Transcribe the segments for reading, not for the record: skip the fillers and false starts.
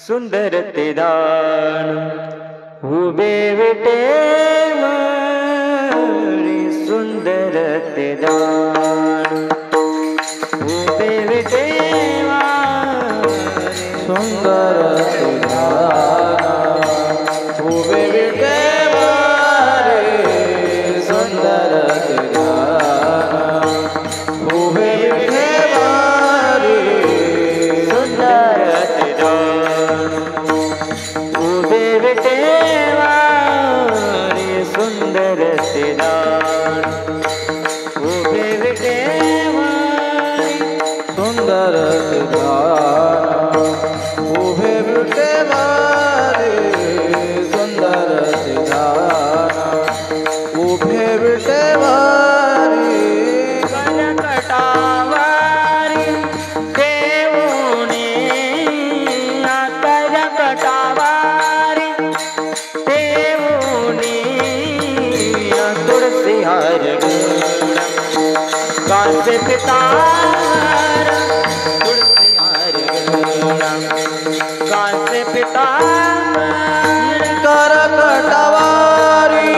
सुंदर ते दान उभे विटेवरी सुंदर ते दान उभे विटेवरी सुंदर ते दान उभे विटेवरी सुंदर ते दान उभे विटेवरी सुंदर ते दान उभे विटेवरी सुंदर ते दान उभे विटेवरी सुंदर ते दान उभे विटेवरी सुंदर ते दान उभे विटेवरी करकटावारी देऊनी करकटावारी देऊनी तुळसी हार कांसे पितार तुळसी हार कांसे पितार करकटावारी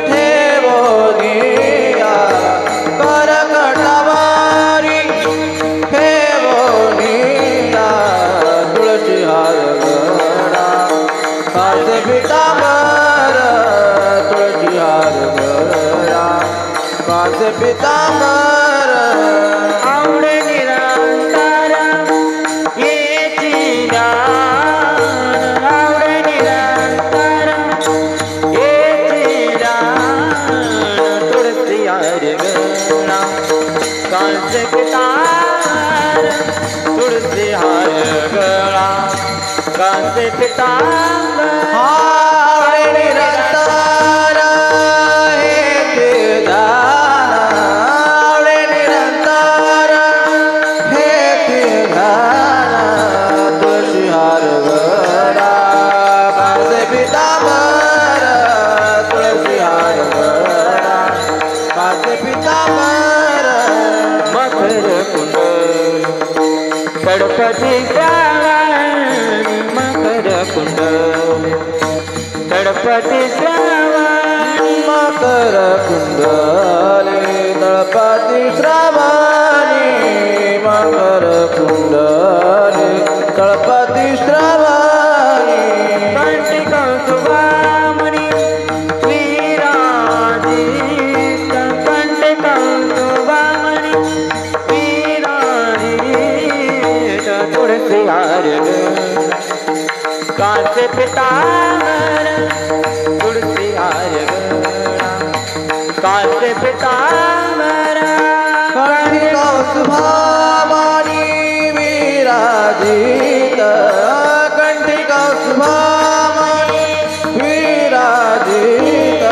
ठेवोनिया करकटावारी ठेवोनिया तुळशी हार गडा कासे पितांबर तुळशी हार गडा कासे पितांबर आवडे निरंतर येची ज्ञान आवडे निरंतर येची ज्ञान तुळसी हार गळा कांसे पितार तुळसी हार गळा कांसे पितांबर आवडे निरंतर हे दान आवडे निरंतर हे दान तुळशी हार गडा कासे पितांबर तुळशी हार गडा कासे पितांबर मकर कुंडल गणपती श्रावणी मकर कुंडल गणपती श्रावणी मकर कुंडले तळपाती श्रावणी मकर कुंडले तळपाती श्रावणी कंठी कौतुभामणी विराजित कंठी कौतुभामणी विराजित तुळसी हार कांसे पितांबर तुळसी हार कांसे पितांबर कंठी कौस्तुभामणी विराजित कंठी कौस्तुभामणी विराजित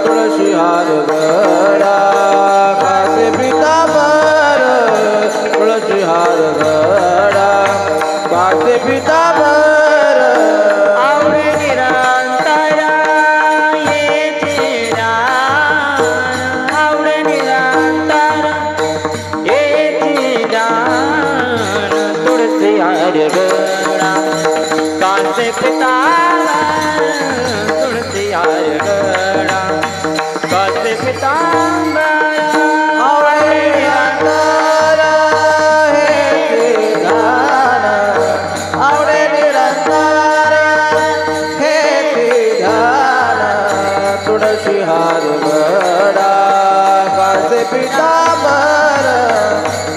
तुळशी हार गडा कासे पितांबर तुळशी हार गडा कासे पितांबर आवडे निरंतर येची ज्ञान आवडे निरंतर येची ज्ञान तुळसी हार गळा कांसे पितांबर तुळसी हार गळा कांसे पितांबर आवडे निरंतर हे दान आवडे निरंतर हे दान तुळशी हार गडा कासे पितांबर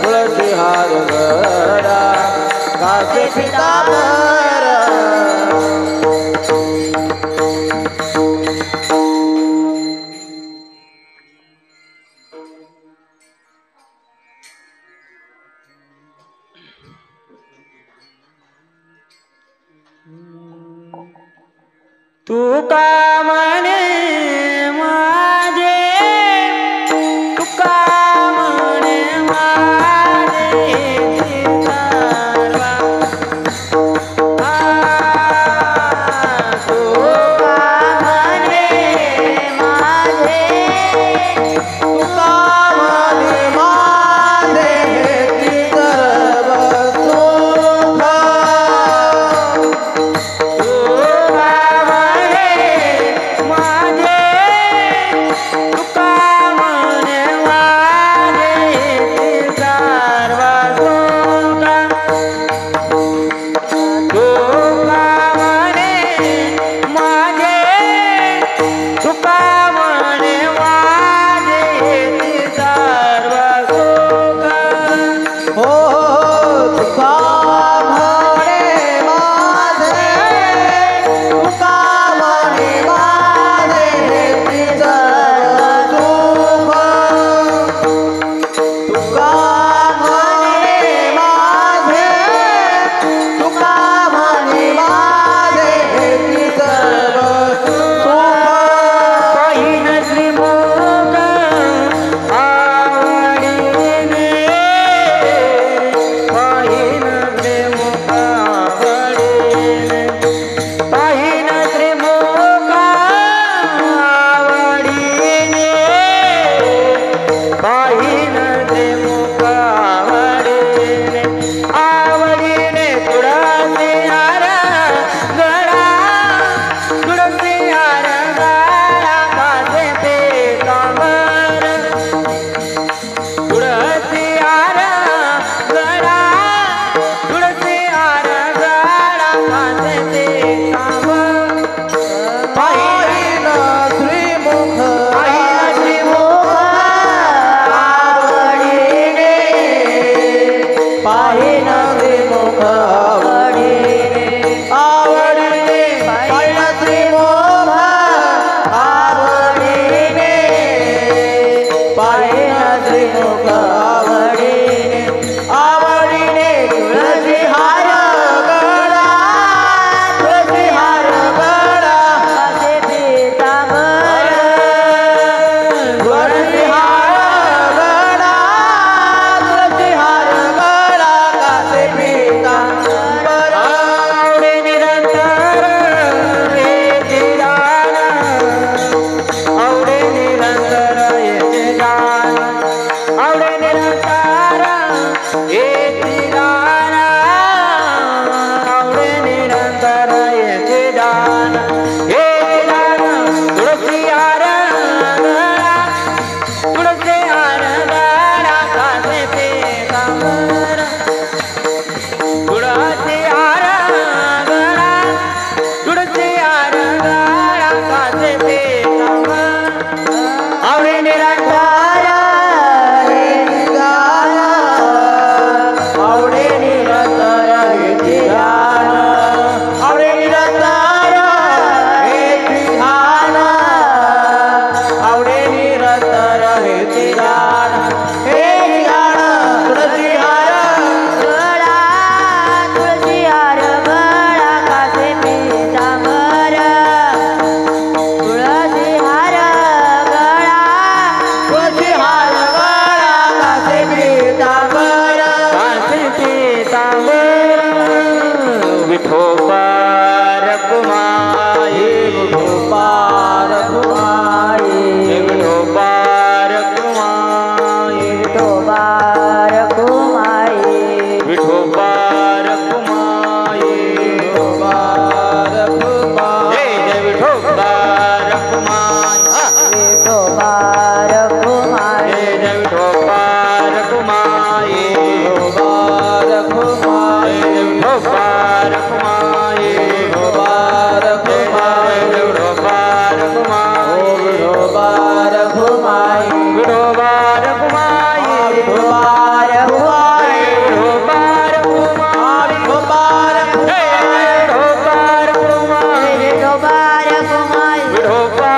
तुळशी हार गडा कासे पितांबर तू का म्हणे माझे तू का म्हणे माझे चितारवा तू का म्हणे माझे तू का म्हणे माझे पाहिन श्रीमुख आवडीने आवडीने पाहिन श्रीमुख आवडीने पाहिन श्रीमुख आवडीने आवडीने तुळसी हार गळा तुळसी हार गळा कासे पीतांबर तुळसी हार गळा तुळसी हार गळा कासे पीतांबर आवडे निरंतर येते जाण आवडे निरंतर येते जाण आवडे निरंतर येते जाण आवडे निरंतर येते जाण तुळसी हार गळा तुळसी हार गळा कासे पीतांबर तुळसी हार गळा तुळसी हार गळा कासे पीतांबर आवडे निरंतर आवडे निरंतर हेची ध्यान आवडे निरंतर हेची ध्यान आवडे निरंतर हेची ध्यान हे ध्यान तुळसी हार गळा तुळसी हार गळा कासे पीतांबर तुळसी हार गळा तुळसी हार गळा कासे पीतांबर कासे पीतांबर विठोबा रखुमाई गोपाल कुमारी विठोबा रखुमाई विठोबा रखुमाई विठोबा रखुमाई विठोबा रखुमाई जय जय विठोबा रखुमाई विठोबा रखुमाई जय जय विठोबा रखुमाई विठोबा रखुमाई विठोबा रखुमाई विठोबा जय रखुमाई जय विठोबा रखुमाई विठोबा रखुमाई विठोबा रखुमाई विठोबा रखुमाई विठोबा रखुमाई विठोबा जय जय विठोबा रखुमाई विठोबा रखुमाई विठोबा रखुमाई रखुमाई विठोबा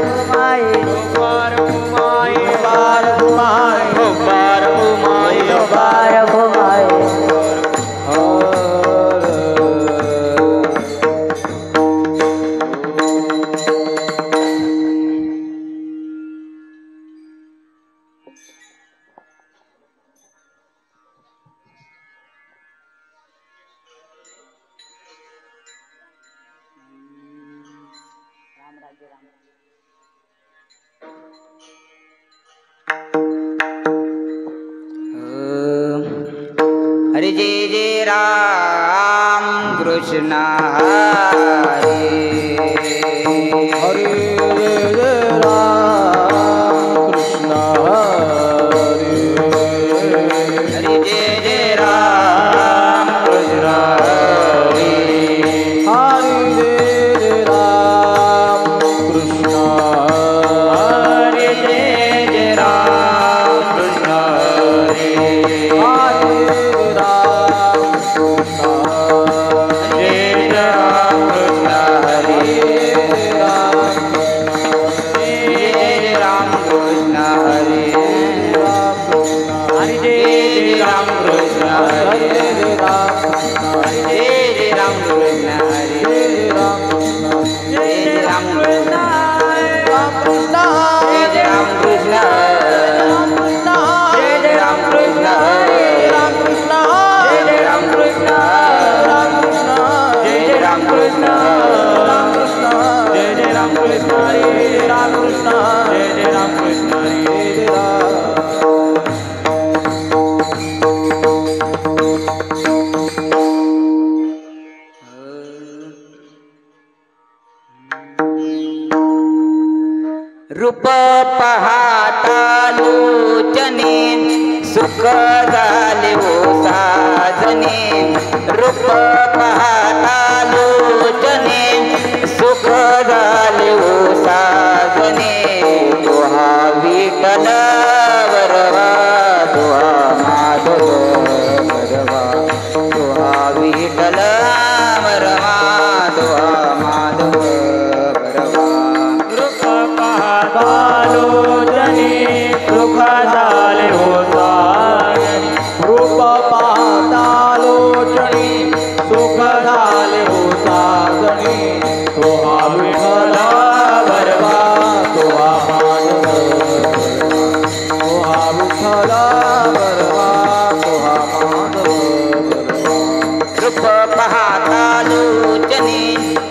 रखुमाई विठोबा रखुमाई विठोबा रखुमाई विठोबा रखुमाई हरे जय जय राम कृष्ण हरे हरे जय राम कृष्ण हरे हरे जय जय राम कृष्ण हरे हरे जय राम कृष्ण हरे जय जय राम कृष्ण हरे हरे राम कृष्ण जय जय राम कृष्ण हरे जय राम कृष्ण हरे हरे जय राम कृष्ण हरे जय राम कृष्ण हरे जय राम कृष्ण जय जय राम कृष्ण जय जय राम कृष्ण जय जय राम कृष्ण जय जय राम कृष्ण जय जय राम कृष्ण जय जय राम कृष्ण रूप पाहता लोचने सुख झाले ओ साजने रूप पाहता लोचने सुख झाले ओ साजने तुहा विठ्ठल वरवा तुहा पाहता लोचणी सुख झाले हो साजणी तो हा विठ्ठल बरवा तो हा माधव तो हा विठ्ठल बरवा तो हा माधव रूप पाहता लोचनी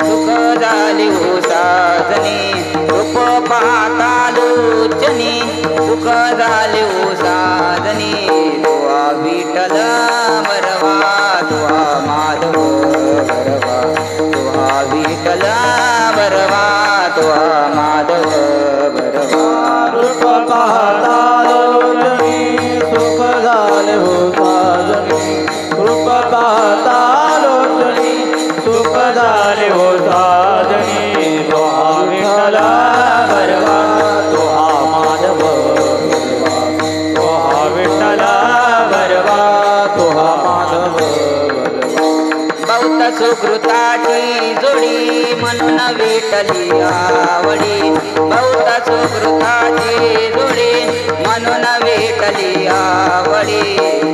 सुख झाले हो साजनी रूप पाहता लोचनी सुख झाले हो साजनी तो हा विठ्ठल बरवा तो हा माधव बरवा तो हा विठ्ठल बरवा तो हा माधव बरवा रूप पाहता लोचणी सुख झाले हो साजणी रूप पाहता लोचणी सुख झाले हो साजणी तो हा विठ्ठल बरवा तो हा माधव बरवा तो हा विठ्ठल बरवा तो हा माधव बरवा बहुत सुकृताची जोडी म्हणून विठ्ठली आवडी बहुत सुकृताची जोडी म्हणून विठ्ठली आवडी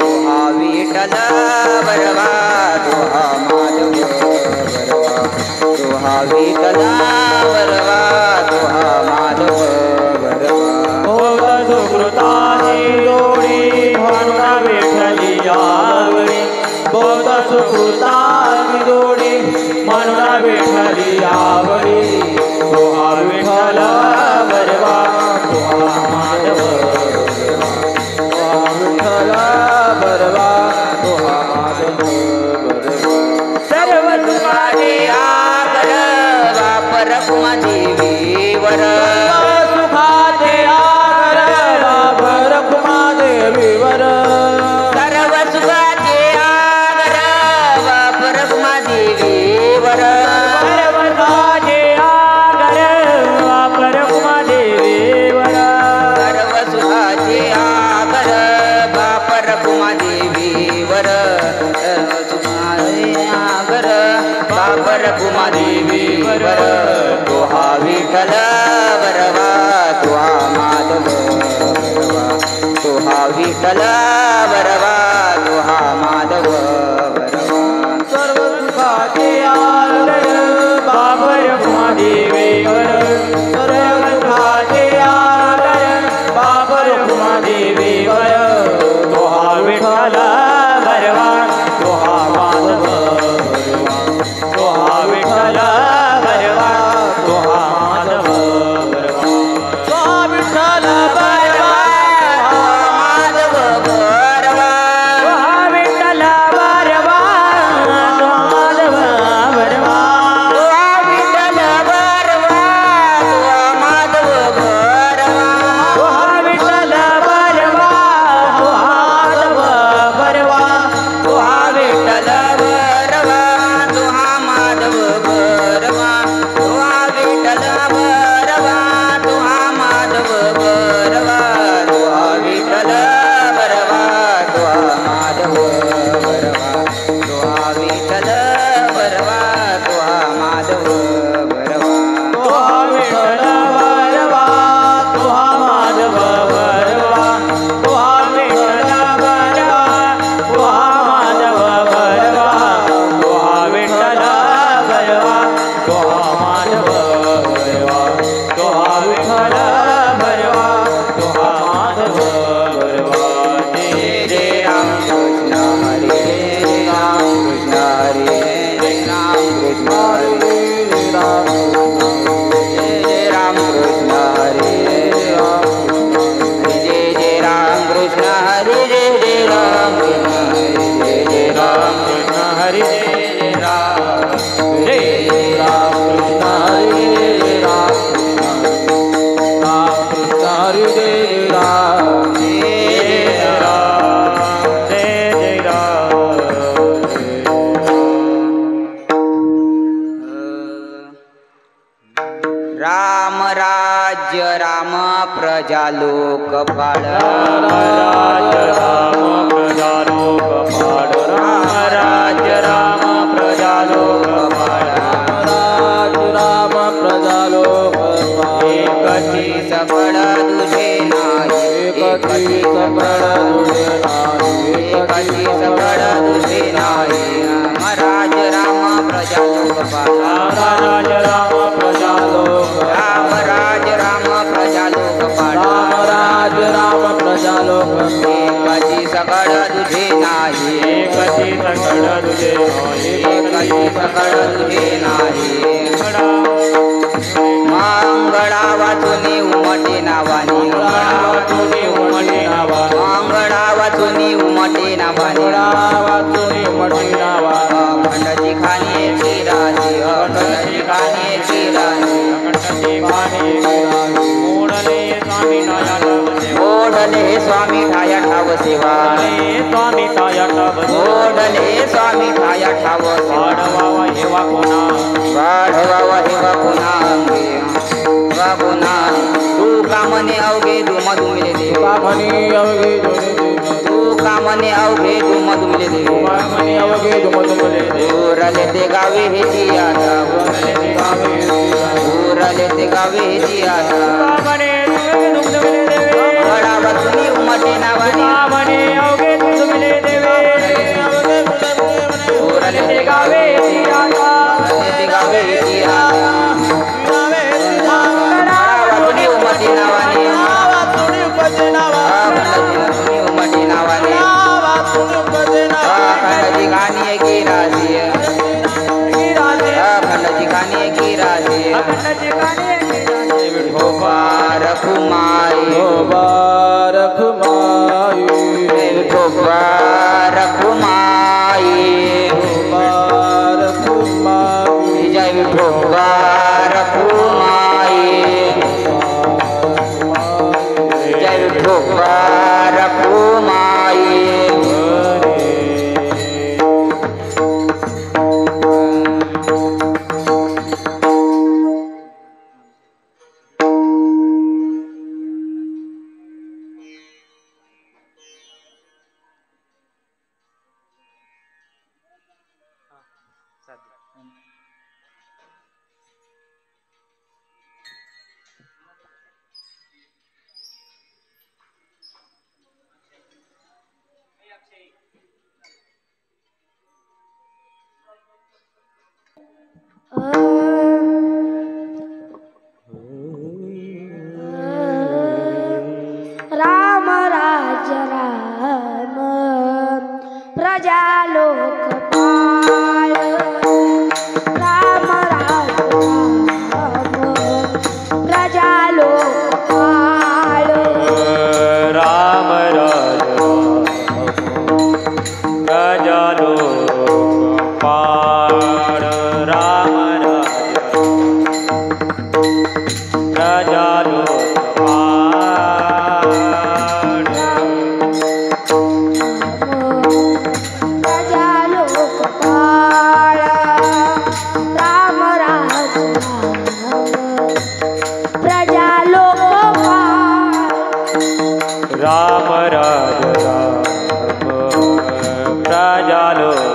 तो हा विठ्ठल बरवा तो हा माधव बरवा तो हा विठ्ठल बरवा तो हा माधव बरवा बहुत सुकृताची जोडी म्हणून विठ्ठली आवडी बहुत सुकृताची जोडी म्हणून विठ्ठली आवडी तो हा विठ्ठल बरवा तो हा माधव तो हा विठ्ठल बरवा तो हा माधव बरवा सर्व तुझे आगर वापर कुमादेवीवर सुखाचे आगर बाबर कुमादेवीवर सर्व सुखाचे आगर वापर कुमादेवीवर सर्वसाचे आगर वापर कुमादेवीवर सर्व सुखाचे आगर वापर कुमादेवीवर सर्व सुखाचे आगर वापर कुमादेवीवर तो हा विठ्ठल बरवा तो हा माधव बरवा तो हा विठ्ठल बरवा तो हा माधव बरवा सर्व सुखाचे आगर बाबर कुमादेवीवर सर्व सुखाचे आगर बाबर कुमादेवीवर तो हा विठ्ठल बरवा तो हा माधव बरवा तो हा विठ्ठल बरवा तो हा माधव बरवा तो हा विठ्ठल बरवा माधव बरवा तो हा विठ्ठल बरवा तो माधव बरवा तो हा विठ्ठल बरवा तो हा माधव बरवा तो हा विठ्ठल बरवा तो हा माधव बरवा तो हा विठ्ठल बरवा तो हा माधव बरवा तो हा विठ्ठल बरवा तो हा माधव बरवा तो हा विठ्ठल बरवा तो हा माधव बरवा तो हा विठ्ठल बरवा तो हा माधव बरवा तो हा विठ्ठल बरवा तो हा माधव बरवा तो हा विठ्ठल बरवा तो हा माधव बरवा तो हा विठ्ठल बरवा तो हा माधव बरवा तो हा विठ्ठल बरवा तो हा माधव बरवा जय जय राम कृष्ण हरे राम कृष्ण हरे राम कृष्ण हरे जय जय राम कृष्ण हरे राम जय जय राम कृष्ण हरे जय जय राम कृष्ण हरे जय जय राम कृष्ण हरे जय जय राम जय राम कृष्ण हरे राम कृष्ण हरे जय राम जय राम राज्य राम प्रजा लोकपाल राज्य राम प्रजा लोकपाल राम राज्य राम प्रजा लोकपाल राज्य राम प्रजा लोकपाल एकची सकळ दुषे नाही एकची सकळ दुषे नाही एकाची सकळ दुसरी नाही राज राम प्रजा लोकपाला राज राम प्रजा लोक राम राज राम प्रजा लोकपाला राज राम प्रजा लोक एकाची सकळ तुझे नाही एकची सकळ तुझे नाही एकाची सकळ तुझे नाही मंगळा वाचुनी उमटे नावानी वाचुनी उमटी नावा मंगळा वाचुनी उमटे नावानी वाचुनी उमटी नावा अखंडची खाण्याची राजी अखंडची खाण्याची राजी ओढले स्वामी ठाया ठाव सेवा स्वामी ठाया ठाव ओढले स्वामी ठाया ठाव वाढवावा हेवा कोणा वाढवावा हेवा पुन्हा अंगे वा पुन्हा तू कामने अवघे दुमले देव कामनी अवघे तू कामने अवघे दुमले देव कामनी अवघे दुमले उरले ते गावे हेची आता उरले ते गावे हेची आता कामने दुमले देवे मंगळा वाचुनी उमटे नावानी कामने अवघे दुमले देवे उरले ते गावे हेची आता उरले ते गावे हेची आता मंगळा वाचुनी उमटे नावानी अखंडची उमटे नावानी अखंडची गाणी की राजी अखंडची गाणी की राजी विठोबा रखुमाई विठोबा रखुमाई जय विठोबा रखुमाई जय विठोबा रखुमाई राम राज राम प्रजा लोकपाल राम राज राम प्रजा लोकपाल राम राज प्रजा लोकपाल राम राज प्रजा लोकपाल प्रजा लोकपाल राम राज राम प्रजा लोकपाल राम राज राम प्रजा लोक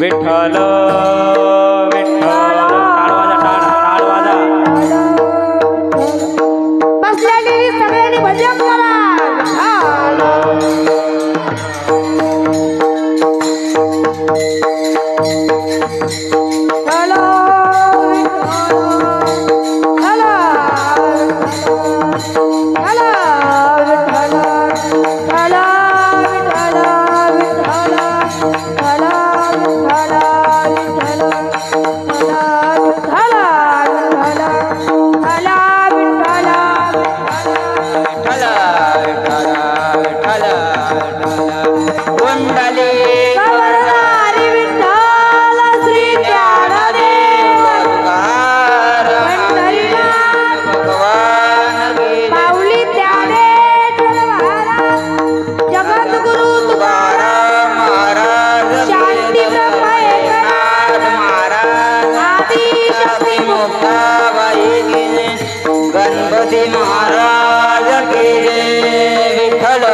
विठ्ठल विठ्ठल टाळ वाजा बसलेली सगळ्यांनी भजन करा गणपती महाराज की विठ्ठल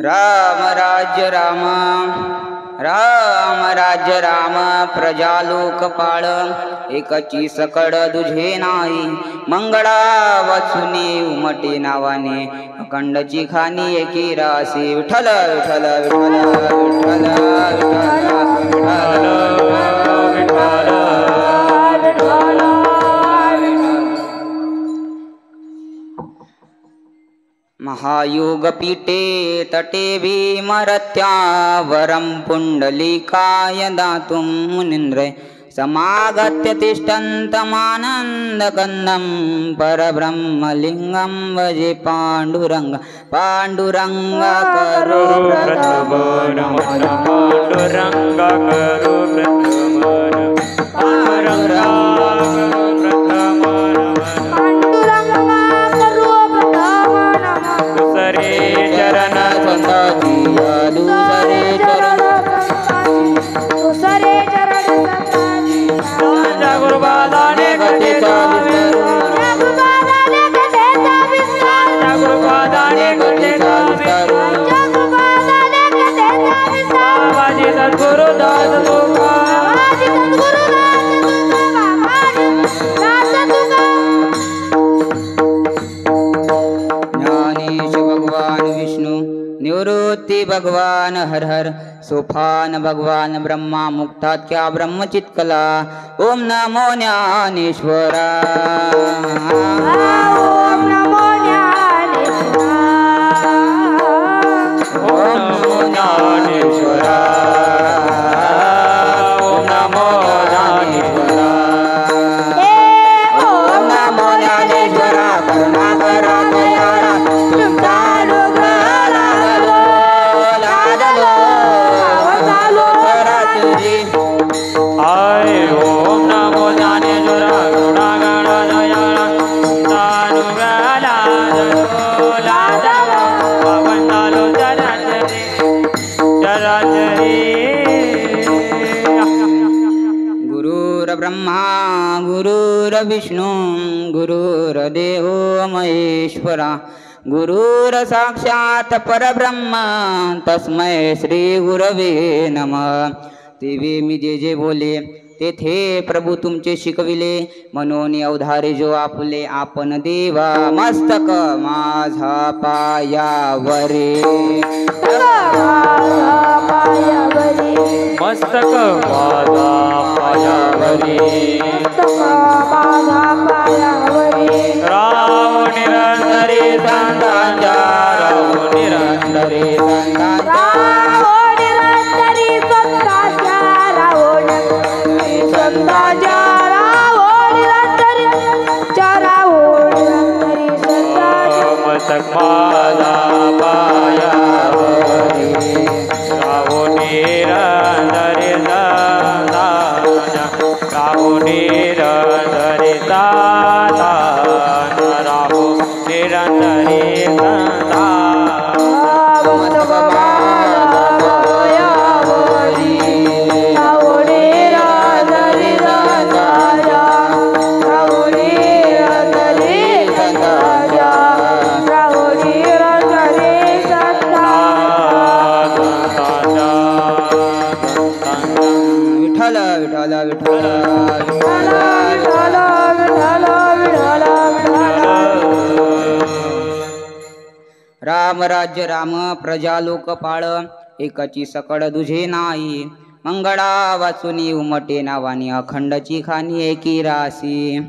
राम राज्य राम राम राज्य राम प्रजा लोकपाळ एकची सकड दुझे नाही मंगळा वाचुनी उमटे नावाने अखंडची खानी एकी राशी विठ्ठल विठ्ठल विठ्ठल विठ्ठल विठ्ठल महायोग पीठे तटे भीमरत्या वरं पुंडलिकाय दातुं मुनीन्द्र समागत्य तिष्ठन्तमानन्दकन्दं परब्रह्मलिङ्गं भजे पाण्डुरङ्ग पाण्डुरङ्ग करो प्रथमन पाण्डुरङ्ग करो प्रथमन पाण्डुरङ्ग दूसरे चरण दूसरे चरण गुरुपादाने गते बाबाजी सद्गुरु दास ज्ञानेश भगवान विष्णु निवृत्ति भगवान हर हर सोपान भगवान ब्रह्मा मुक्तात क्या ब्रह्मचित्कला ओम नमो ज्ञानेश्वरा ओम नमो ओम नमो ज्ञानेश्वरा ओम नमो ज्ञानेश्वरा ओम नमो ज्ञानेश्वरा करुणाकरा दयाळा तुमचा अनुग्रह लादलो तुझी आय ओम नमो ज्ञानेश्वरा करुणाकरा दयाळा तानुगाला लादलो पवनालो चराचरी गुरुर्ब्रह्मा गुरुर्विष्णु गुरुर्देवो महेश्वरा गुरुर्साक्षात् परब्रह्म तस्मै श्री गुरवे नमः तेवे मी जे जे बोले तेथे प्रभू तुमचे शिकविले म्हणून अवधारे जो आपुले आपण देवा मस्तक माझा पायावरे मस्तक माझा पायावरी राव निरंतरी संतांच्या राव निरंतरी संतांच्या मस्तक माझा पायावरी राव निरंतरी संतांच्या राव निरंतरी संतांच्या राव निरंतरी संतांच्या विठ्ठल विठ्ठल विठ्ठल राम राज्य राम प्रजा लोकपाळ एकाची सकळ दुझे नाही मंगळा वाचुनी उमटे नावानी अखंडची खाणी एकी राशी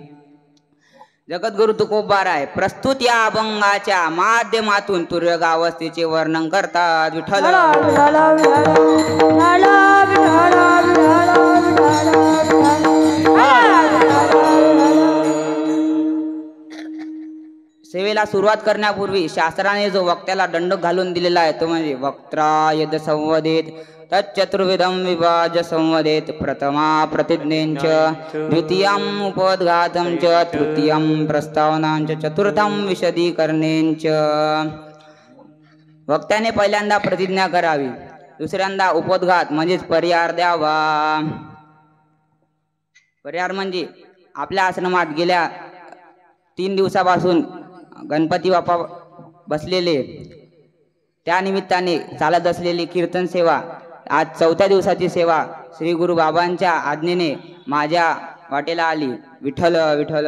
जगद्गुरु तुकोबार आहे प्रस्तुत या अभंगाच्या माध्यमातून तुर्यगावस्थेचे वर्णन करतात विठ्ठल सेवेला सुरुवात करण्यापूर्वी शास्त्राने जो वक्त्याला दंड घालून दिलेला आहे तो म्हणजे वक्त्रा यद संवदेत तच्चतुर्विधम विभाज्य संवदेत प्रथमा प्रतिज्ञेंच द्वितीयम उपोद्घातं च तृतीयम प्रस्तावनांच चतुर्थम विशदीकरणेंच वक्त्याने पहिल्यांदा प्रतिज्ञा करावी दुसऱ्यांदा उपोद्घात म्हणजेच परिहार द्यावा परिहार म्हणजे आपल्या आश्रमात गेल्या 3 दिवसापासून गणपती बाप्पा बसलेले त्या निमित्ताने चालत असलेली कीर्तन सेवा आज 4थ्या दिवसाची सेवा श्री गुरु बाबांच्या आज्ञेने माझ्या वाटेला आली विठ्ठल विठ्ठल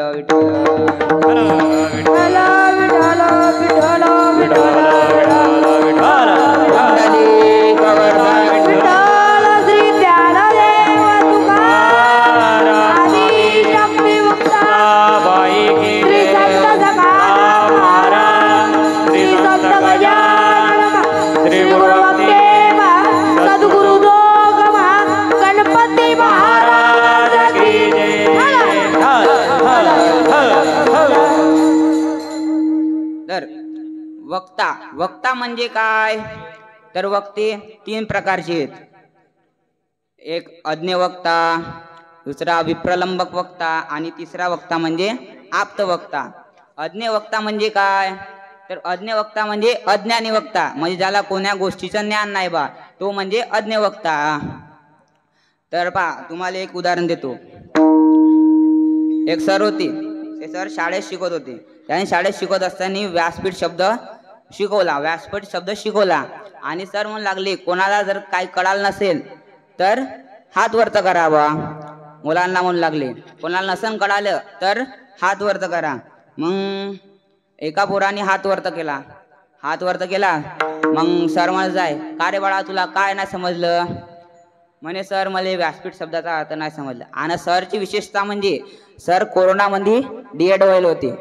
वक्ता वक्ता म्हणजे काय तर वक्ते 3 प्रकारचे आहेत एक अज्ञ वक्ता दुसरा विप्रलंबक वक्ता आणि तिसरा वक्ता म्हणजे आप्त वक्ता अज्ञ वक्ता म्हणजे काय तर अज्ञ वक्ता म्हणजे अज्ञानी वक्ता म्हणजे ज्याला कोण्या गोष्टीचं ज्ञान नाही बा तो म्हणजे अज्ञ वक्ता तर पहा तुम्हाला एक उदाहरण देतो एक सर होते ते सर शाळेत शिकवत होते त्यांनी शाळेत शिकवत असताना व्यासपीठ शब्द शिकवला आणि सर म्हणू लागले कोणाला जर काही कळालं नसेल तर हात वरत करावा मुलांना म्हणू लागले कोणाला नसन कळालं तर हात वरत करा मग एका पोराने हात वरत केला मग सर म्हणत जाय का रे बाळा तुला काय नाही समजलं म्हणे सर मला व्यासपीठ शब्दाचा अर्थ नाही समजलं आणि सरची विशेषता म्हणजे सर कोरोनामध्ये D.Ed व्हायला होते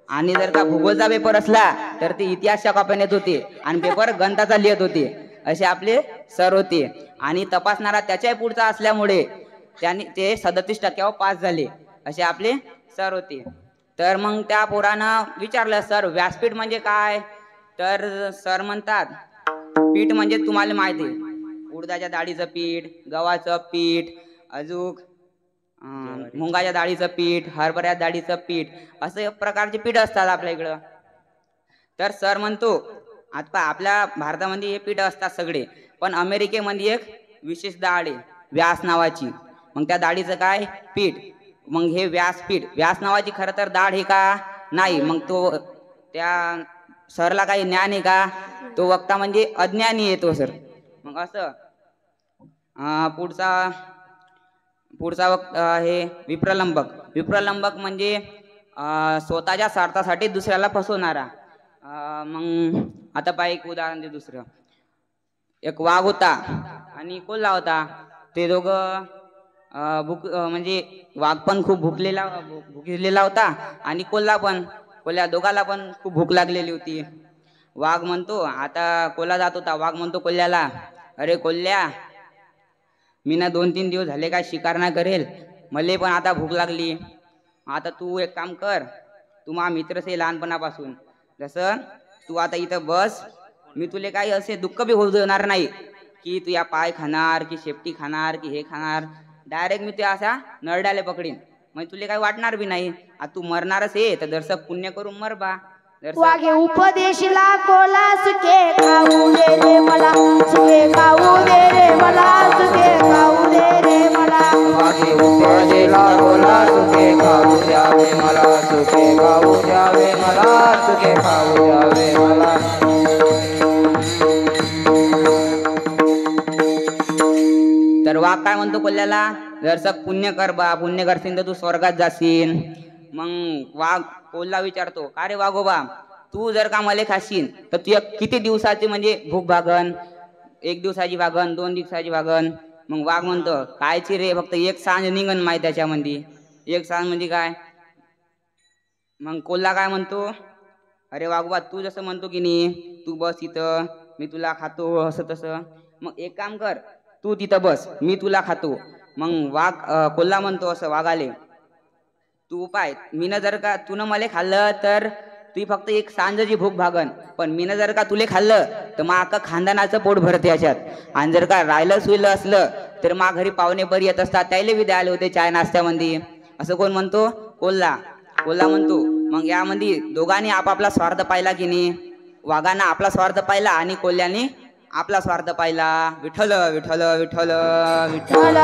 आणि जर का भूगोलचा पेपर असला तर ते इतिहासच्या कॉप्या नेत होते आणि पेपर गणिताचा लिहित होते असे आपले सर होते आणि तपासणारा त्याच्याही पुढचा असल्यामुळे त्यांनी ते 37% पास झाले असे आपले सर होते तर मग त्या पोरानं विचारलं सर व्यासपीठ म्हणजे काय तर सर म्हणतात पीठ म्हणजे तुम्हाला माहिती आहे उडदाच्या डाळीचं पीठ गव्हाचं पीठ अजून मुंगाच्या डाळीचं पीठ हरभऱ्या डाळीचं पीठ असे प्रकारचे पीठ असतात आपल्या इकडं तर सर म्हणतो आता आपल्या भारतामध्ये हे पीठ असतात सगळे पण अमेरिकेमध्ये एक विशेष डाळ आहे व्यास नावाची मग त्या डाळीचं काय पीठ मग हे व्यास नावाची खरं तर डाळ आहे का नाही मग तो त्या सरला काही ज्ञान आहे का तो वक्ता म्हणजे अज्ञानी आहे तो सर मग असं पुढचा वक्ता आहे विप्रलंबक म्हणजे स्वतःच्या स्वार्थासाठी दुसऱ्याला फसवणारा मग आता पाय एक उदाहरण दे दुसरं एक वाघ होता आणि कोल्हा होता ते दोघं म्हणजे वाघ पण खूप भुकलेला होता आणि कोल्हा दोघाला पण खूप भूक लागलेली होती वाघ म्हणतो आता कोल्हा जात होता वाघ म्हणतो कोल्ह्याला अरे कोल्ह्या मी ना 2-3 दिवस झाले काय शिकार नाही करेल मले पण आता भूक लागली आता तू एक काम कर तू माझा मित्रच आहे लहानपणापासून जसं तू आता इथं बस मी तुले काही असे दुःख बी होऊ देणार नाही की तू या पाय खाणार की शेपटी खाणार की हे खाणार डायरेक्ट मी ते असा नरड्याले पकडीन म्हणजे तुले काही वाटणार बी नाही आता तू मरणारच आहे तर दर्शक पुण्य करून मर बा वाघे उपदेशला कोला सुखे खाऊ दे रे मला सुखे खाऊ दे रे मला सुखे खाऊ दे रे मला वाघे उपदेशला कोला सुखे खाऊ द्यावे मला सुखे खाऊ द्यावे मला सुखे खाऊ द्यावे मला तर वाघ काय म्हणतो कोल्ह्याला, जरसं पुण्य कर बा, पुण्य करशील तर तू स्वर्गात जाशील. मग वाघ कोल्हा विचारतो, का रे वाघोबा, तू जर का मला खाशील तर तुझ्या किती दिवसाची म्हणजे भूक भागन, 1 दिवसाची भागन, 2 दिवसाची भागन. मग वाघ म्हणतो, कायची रे, फक्त 1 सांज निघन माहिती त्याच्यामध्ये. 1 सांज म्हणजे काय. मग कोल्हा काय म्हणतो, अरे वाघोबा तू जसं म्हणतो की नाही, तू बस इथं, मी तुला खातो असं तसं. मग एक काम कर, तू तिथं बस, मी तुला खातो. मग वाघ कोल्हा म्हणतो असं वाघाले, तू पाय, मीनं जर का तूनं मला खाल्लं तर तुझी फक्त 1 सांजेची भूक भागन, पण मीनं जर का तुले खाल्लं तर मग अख्खा खानदानाचं पोट भरते याच्यात. आणि जर का राहिलं सुईलं असलं तर मग घरी पाहुणे बरी येत असतात, त्याला बी द्यायला होते चाय नाश्त्यामध्ये. असं कोण म्हणतो, कोल्हा. कोल्हा म्हणतो, मग यामध्ये दोघांनी आपापला स्वार्थ पाहिला की नाही. वाघानं आपला स्वार्थ पाहिला आणि कोल्ह्याने आपला स्वार्थ पाहिला. विठ्ठल विठ्ठल विठ्ठल विठ्ठल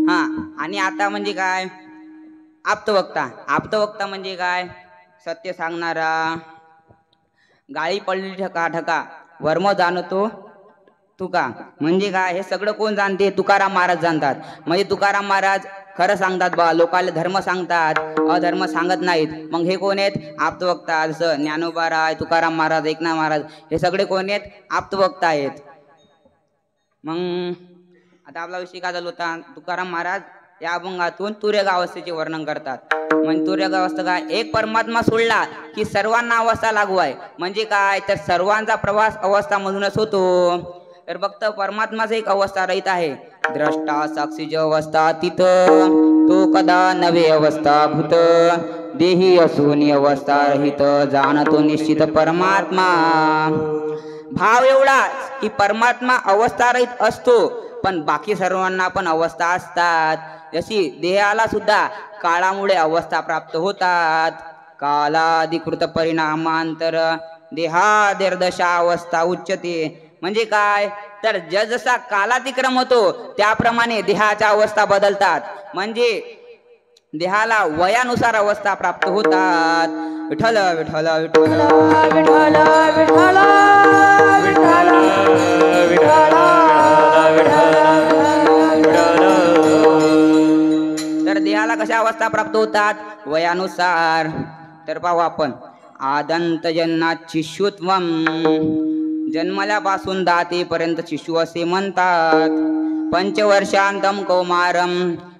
हा. आणि आता म्हणजे काय, आप्तवक्ता. आप्तवक्ता म्हणजे काय, सत्य सांगणारा. गाळी पडली ठका ठका वर्म जाणतो तुका. म्हणजे काय, हे सगळं कोण जाणते, तुकाराम महाराज जाणतात. म्हणजे तुकाराम महाराज खरं सांगतात बा, लोकांना धर्म सांगतात, अधर्म सांगत नाहीत. मग हे कोण आहेत, आप्तवक्ता. जसं ज्ञानोबा राय, तुकाराम महाराज, एकनाथ महाराज, हे सगळे कोण आहेत, आप्तवक्ता आहेत. मग आता आपला विषय काय झाला होता, तुकाराम महाराज या अभंगातून तुरेगाव अवस्थेचे वर्णन करतात. म्हणजे तुरेगाव अवस्था काय, एक परमात्मा सोडला की सर्वांना अवस्था लागू आहे. म्हणजे काय, तर सर्वांचा प्रवास अवस्थामधूनच होतो. तर फक्त परमात्माच एक अवस्था रहित आहे. द्रष्टा साक्षीज अवस्था तिथ, तो कदा नवे अवस्था भूत. देही असून अवस्था रहित, जाणतो निश्चित परमात्मा. भाव एवढा की परमात्मा अवस्था रहित असतो, पण बाकी सर्वांना पण अवस्था असतात. जशी देहाला सुद्धा काळामुळे अवस्था प्राप्त होतात. कालाधिकृत परिणामांतर देहादेर्दशा अवस्था उच्चते. म्हणजे काय, तर जसा कालातिक्रम होतो त्याप्रमाणे देहाच्या अवस्था बदलतात. म्हणजे देहाला वयानुसार अवस्था प्राप्त होतात. विठ्ठल विठ्ठल विठ्ठल विठ्ठल विठ्ठल तर देहाला कशा अवस्था प्राप्त होतात, वयानुसार. तर पाहू आपण, आदंत जन्नात शिशुत्वम, जन्मल्यापासून दातेपर्यंत शिशु असे म्हणतात. 5 वर्षांतम कौमारम,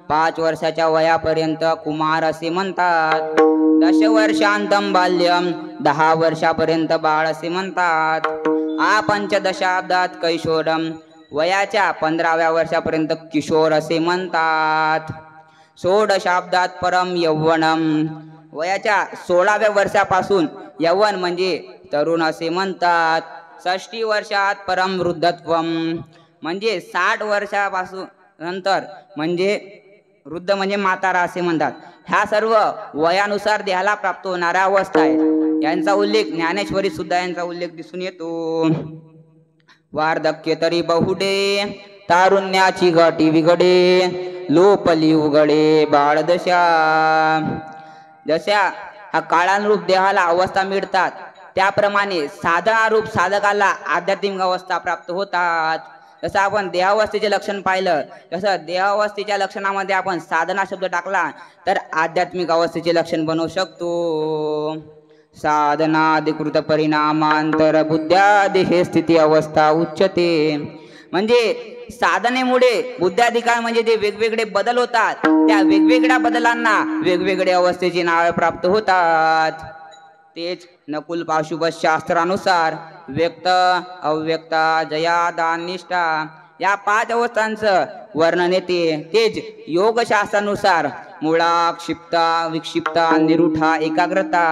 5 वर्षाच्या वयापर्यंत कुमार असे म्हणतात. 10 वर्षांतम बाल्यम, 10 वर्षापर्यंत बाळ असे म्हणतात. पंचदशाब्दात कैशोरम, वयाच्या 15व्या वर्षापर्यंत किशोर असे म्हणतात. 16 परम यौवनम, वयाच्या 16व्या वर्षापासून यौवन म्हणजे तरुण असे म्हणतात. 60 वर्षात परम वृद्धत्वम, म्हणजे 60 वर्षापासून नंतर म्हणजे वृद्ध म्हणजे म्हातारा असे म्हणतात. ह्या सर्व वयानुसार देहाला प्राप्त होणाऱ्या अवस्था आहेत. यांचा उल्लेख ज्ञानेश्वरी सुद्धा यांचा उल्लेख दिसून येतो. वार्धक्य तरी बहुडे, तारुण्याची गाठी बिघडे, लोपली उघडे बाळदशा. जशा हा काळानुरूप देहाला अवस्था मिळतात, त्याप्रमाणे साधनारूप साधकाला आध्यात्मिक अवस्था प्राप्त होतात. जसं आपण देहावस्थेचे लक्षण पाहिलं, तसं देहावस्थेच्या लक्षणामध्ये आपण साधना शब्द टाकला तर आध्यात्मिक अवस्थेचे लक्षण बनवू शकतो. साधनाधिकृत परिणामांतर बुद्ध्यादेहे स्थिती अवस्था उच्चते. म्हणजे साधनेमुळे बुद्ध्याधिकार म्हणजे जे वेगवेगळे बदल होतात, त्या वेगवेगळ्या बदलांना वेगवेगळे अवस्थेची नावे प्राप्त होतात. तेच नकुल पाशुपत शास्त्रानुसार व्यक्त अव्यक्ता जया दान निष्ठा या 5 अवस्थांचं वर्णन येते. तेच योगशास्त्रानुसार मुळा, क्षिप्ता, विक्षिप्ता, निरुठा, एकाग्रता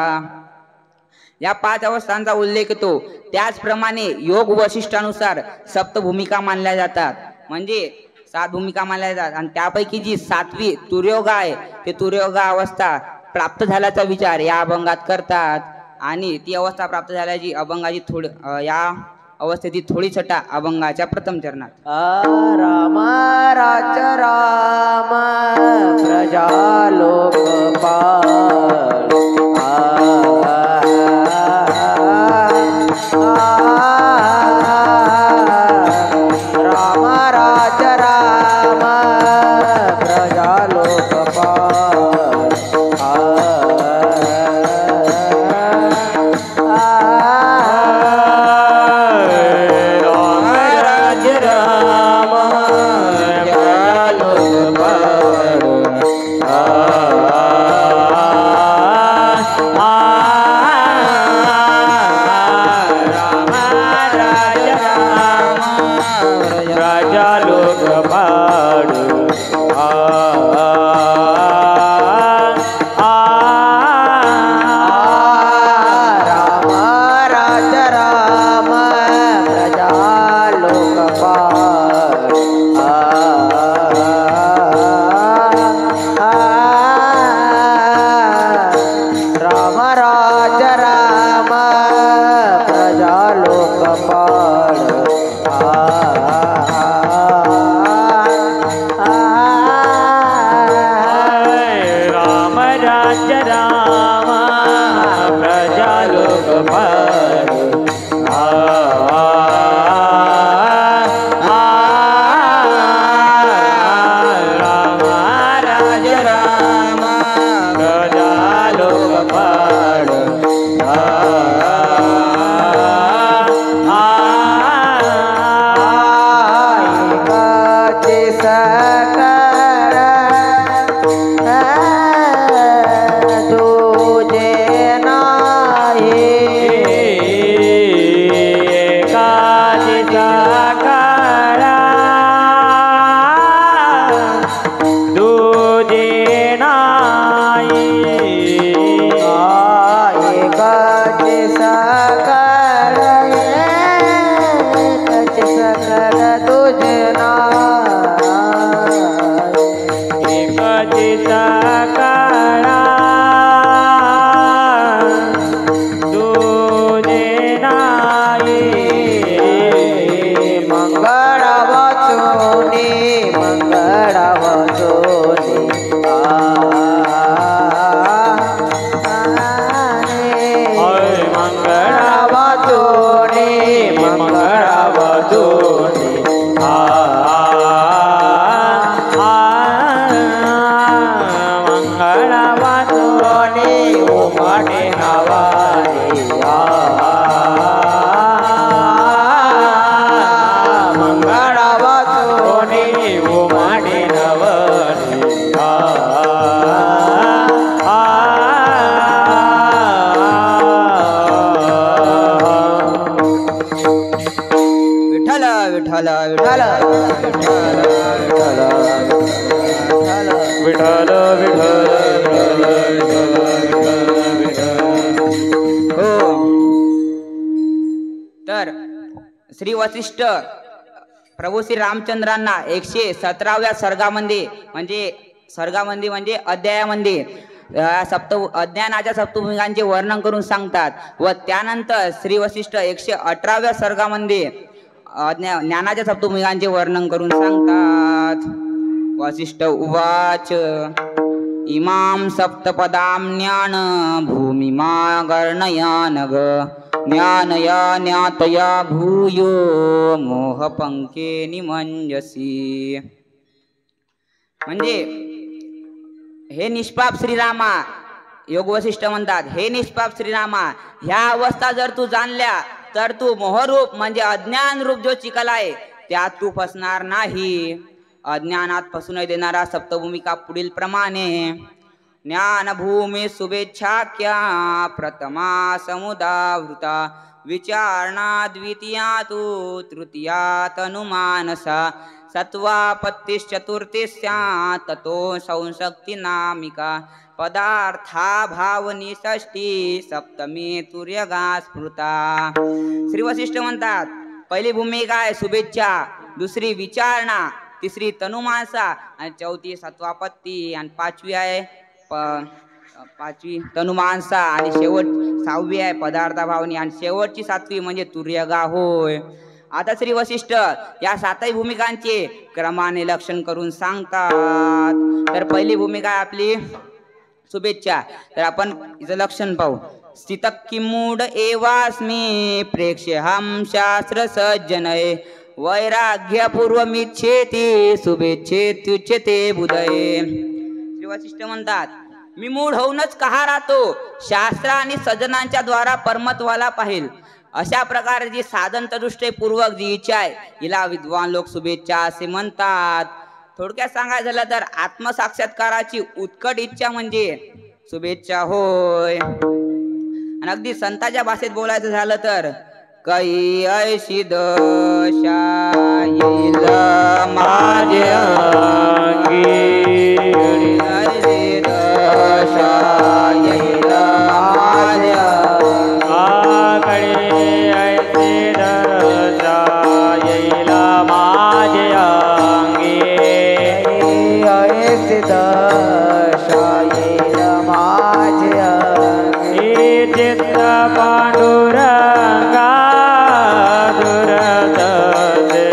या 5 अवस्थांचा उल्लेख येतो. त्याचप्रमाणे योग वशिष्ठानुसार 7 भूमिका मानल्या जातात. म्हणजे 7 भूमिका मानल्या जातात आणि त्यापैकी जी 7वी तुर्योगा आहे, ते तुर्योगा अवस्था प्राप्त झाल्याचा विचार या अभंगात करतात. आणि ती अवस्था प्राप्त झाल्याची अभंगाची थोडी या अवस्थेची थोडी छटा अभंगाच्या प्रथम चरणात. राम राज राम प्रजा लोकपाल, राज्य रामा प्रजा लोक पाडू श्री वशिष्ठ प्रभू श्री रामचंद्रांना 117व्या सर्गामध्ये म्हणजे अध्यायामध्ये अज्ञानाच्या सप्तभुंगांचे वर्णन करून सांगतात व त्यानंतर श्री वशिष्ठ 118व्या सर्गामध्ये ज्ञानाच्या सप्तभुंगांचे वर्णन करून सांगतात. वशिष्ठ उवाच इमां सप्तपदां ज्ञान भूमिमा गर्णयानग ज्ञानया ज्ञातया भूयो मोहपंके निमंजसी. म्हणजे हे निष्पाप श्रीरामा, योग वशिष्ठ म्हणतात, हे निष्पाप श्रीरामा, ह्या अवस्था जर तू जाणल्या तर तू मोहरूप म्हणजे अज्ञान रूप जो चिखल आहे त्यात तू फसणार नाही. अज्ञानात फसू न देणारा सप्तभूमिका पुढील प्रमाणे ज्ञानभूमी शुभेच्छाख्या प्रथमा समुदावृता विचारणा द्वितीया तु तृतीया तनुमानसा सत्वापत्तिश्चतुर्थीस्या ततो संशक्ति नामिका पदार्था भावनी षष्ठी सप्तमी तुर्यगा स्फुरता. श्री वशिष्ठ म्हणतात, पहिली भूमिका आहे शुभेच्छा, दुसरी विचारणा, तिसरी तनुमानसा आणि चौथी सत्वापत्ती आणि पाचवी आहे तनुमानसा आणि शेवट 6वी आहे पदार्था भावनी आणि शेवटची 7वी म्हणजे तुर्यगा होय. आता श्री वशिष्ठ या 7ही भूमिकांचे क्रमाने लक्षण करून सांगतात. तर पहिली भूमिका आहे आपली शुभेच्छा. तर आपण हिचं लक्षण पाहू. स्थित किमूढ एवास्मी प्रेक्ष्यहं शास्त्र सज्जनये वैराग्यपूर्वमिच्छेति शुभेच्छेत्युच्यते बुधये. श्री वशिष्ठ म्हणतात, मी मूढ होऊनच कहा राहतो, शास्त्र आणि सज्जनांच्या द्वारा परमत्वाला पाहिल. अशा प्रकारे जी साधन तदुष्टपूर्वक जी इच्छा आहे हिला विद्वान लोक शुभेच्छा असे म्हणतात. थोडक्यात सांगायचं झालं तर आत्मसाक्षात्काराची उत्कट इच्छा म्हणजे शुभेच्छा होय. आणि अगदी संतांच्या भाषेत बोलायचं झालं तर काही ऐशी दशा येईल माझ्या अंगी, ऐशी दशा येईल माझ्या आकडे, ऐशी दशा येईल माझ्या अंगी, ऐशी दशा येईल माझ्या अंगी. चित्त पांडुरंगा दुरतसे,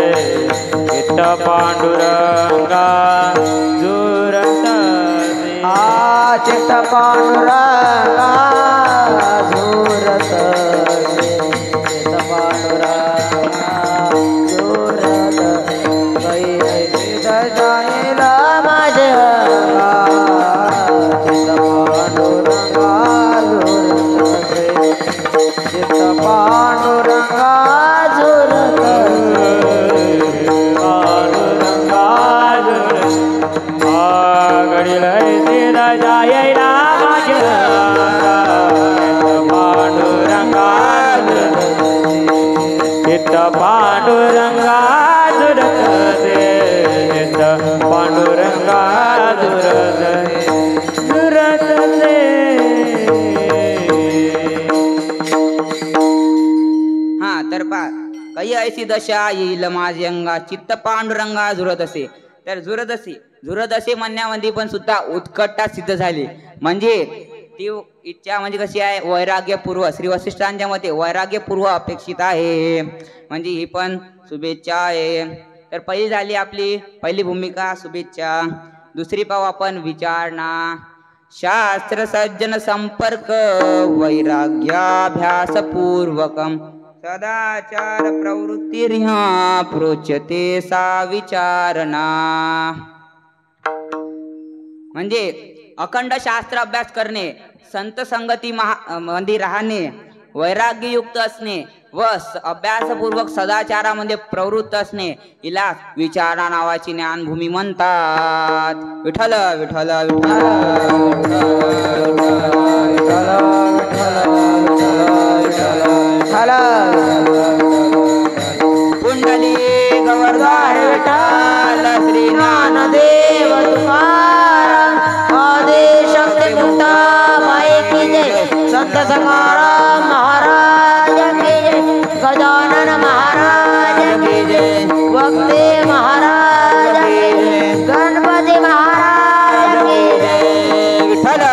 चित्त पांडुरंगा दुरतसे. पांडुरंगा झुरत चित्त पांडुरंगा झुरत कैसी जाईल माझे अंगा चित्त पांडुरंगा झुरत चित्त पांडुरंगा झुरत पांडुरंगा झुरत गडील सिदा जायला माझे पांडुरंगा झुरत चित्त पांडुरंगा झुरत चित्त पांडुरंगा झुरत झुरत हा तर पा काही ऐसी दशा येईल माझे अंगा चित्त पांडुरंगा झुरत असे. तर झुरत असे म्हणण्यामध्ये पण सुद्धा उत्कटता सिद्ध झाली. म्हणजे ती इच्छा म्हणजे कशी आहे वैराग्यपूर्व श्री वसिष्ठांच्या मते वैराग्यपूर्व अपेक्षित आहे. म्हणजे ही पण शुभेच्छा आहे. तर पहिली झाली आपली पहिली भूमिका शुभेच्छा. दुसरी पाहू आपण विचारणा. शास्त्र सज्जन संपर्क वैराग्याभ्यास पूर्वकम सदाचार प्रवृत्तिर्ह्या प्रोच्यते सा विचारणा. म्हणजे अखंड शास्त्र अभ्यास करणे संत संगती मध्ये राहणे वैराग्ययुक्त असणे व अभ्यासपूर्वक सदाचारामध्ये प्रवृत्त असणे हिला विचारणा नावाची ज्ञानभूमी म्हणतात. विठ्ठल विठ्ठल कुंडली गवर्धार विठ्ठल श्री ज्ञानदेव तुकाराम आदेश मुक्ता माई की जय संत सखाराम महाराज की जय गजानन महाराज की जय वक्ते महाराज की जय गणपती महाराज की जय. विठ्ठल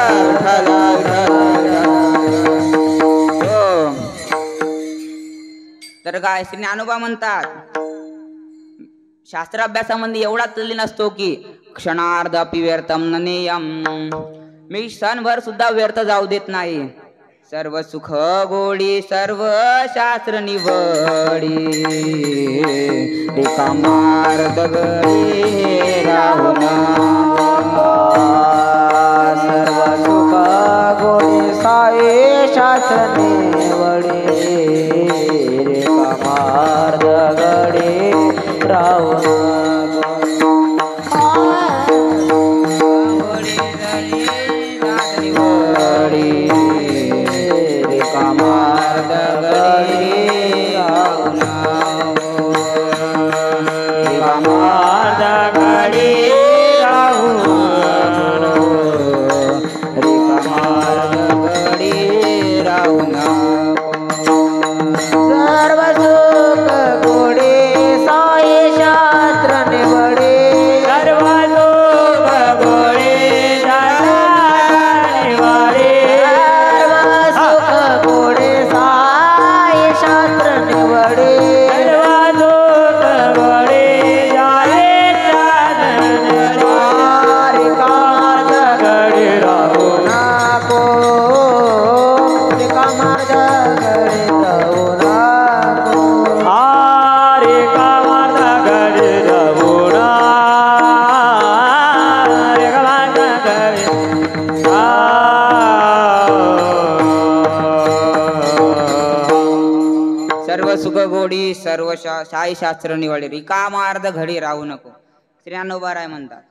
तर काय श्री ज्ञानोबा म्हणतात शास्त्राभ्यासामध्ये एवढा तल्लीन असतो की क्षणार्ध अपि व्यर्थम ननेयम. मी क्षणभर सुद्धा व्यर्थ जाऊ देत नाही. सर्व सुख गोडी सर्व शास्त्र निवडी रिकामार्ध गडी राहुन सर्व सुख गोडी साये शास्त्र निवडी रिकामार्ध गडी राहुन सर्व शाही शास्त्र निवडे रिकामार्ध घडी राहू नको. श्री ज्ञानोबा राय म्हणतात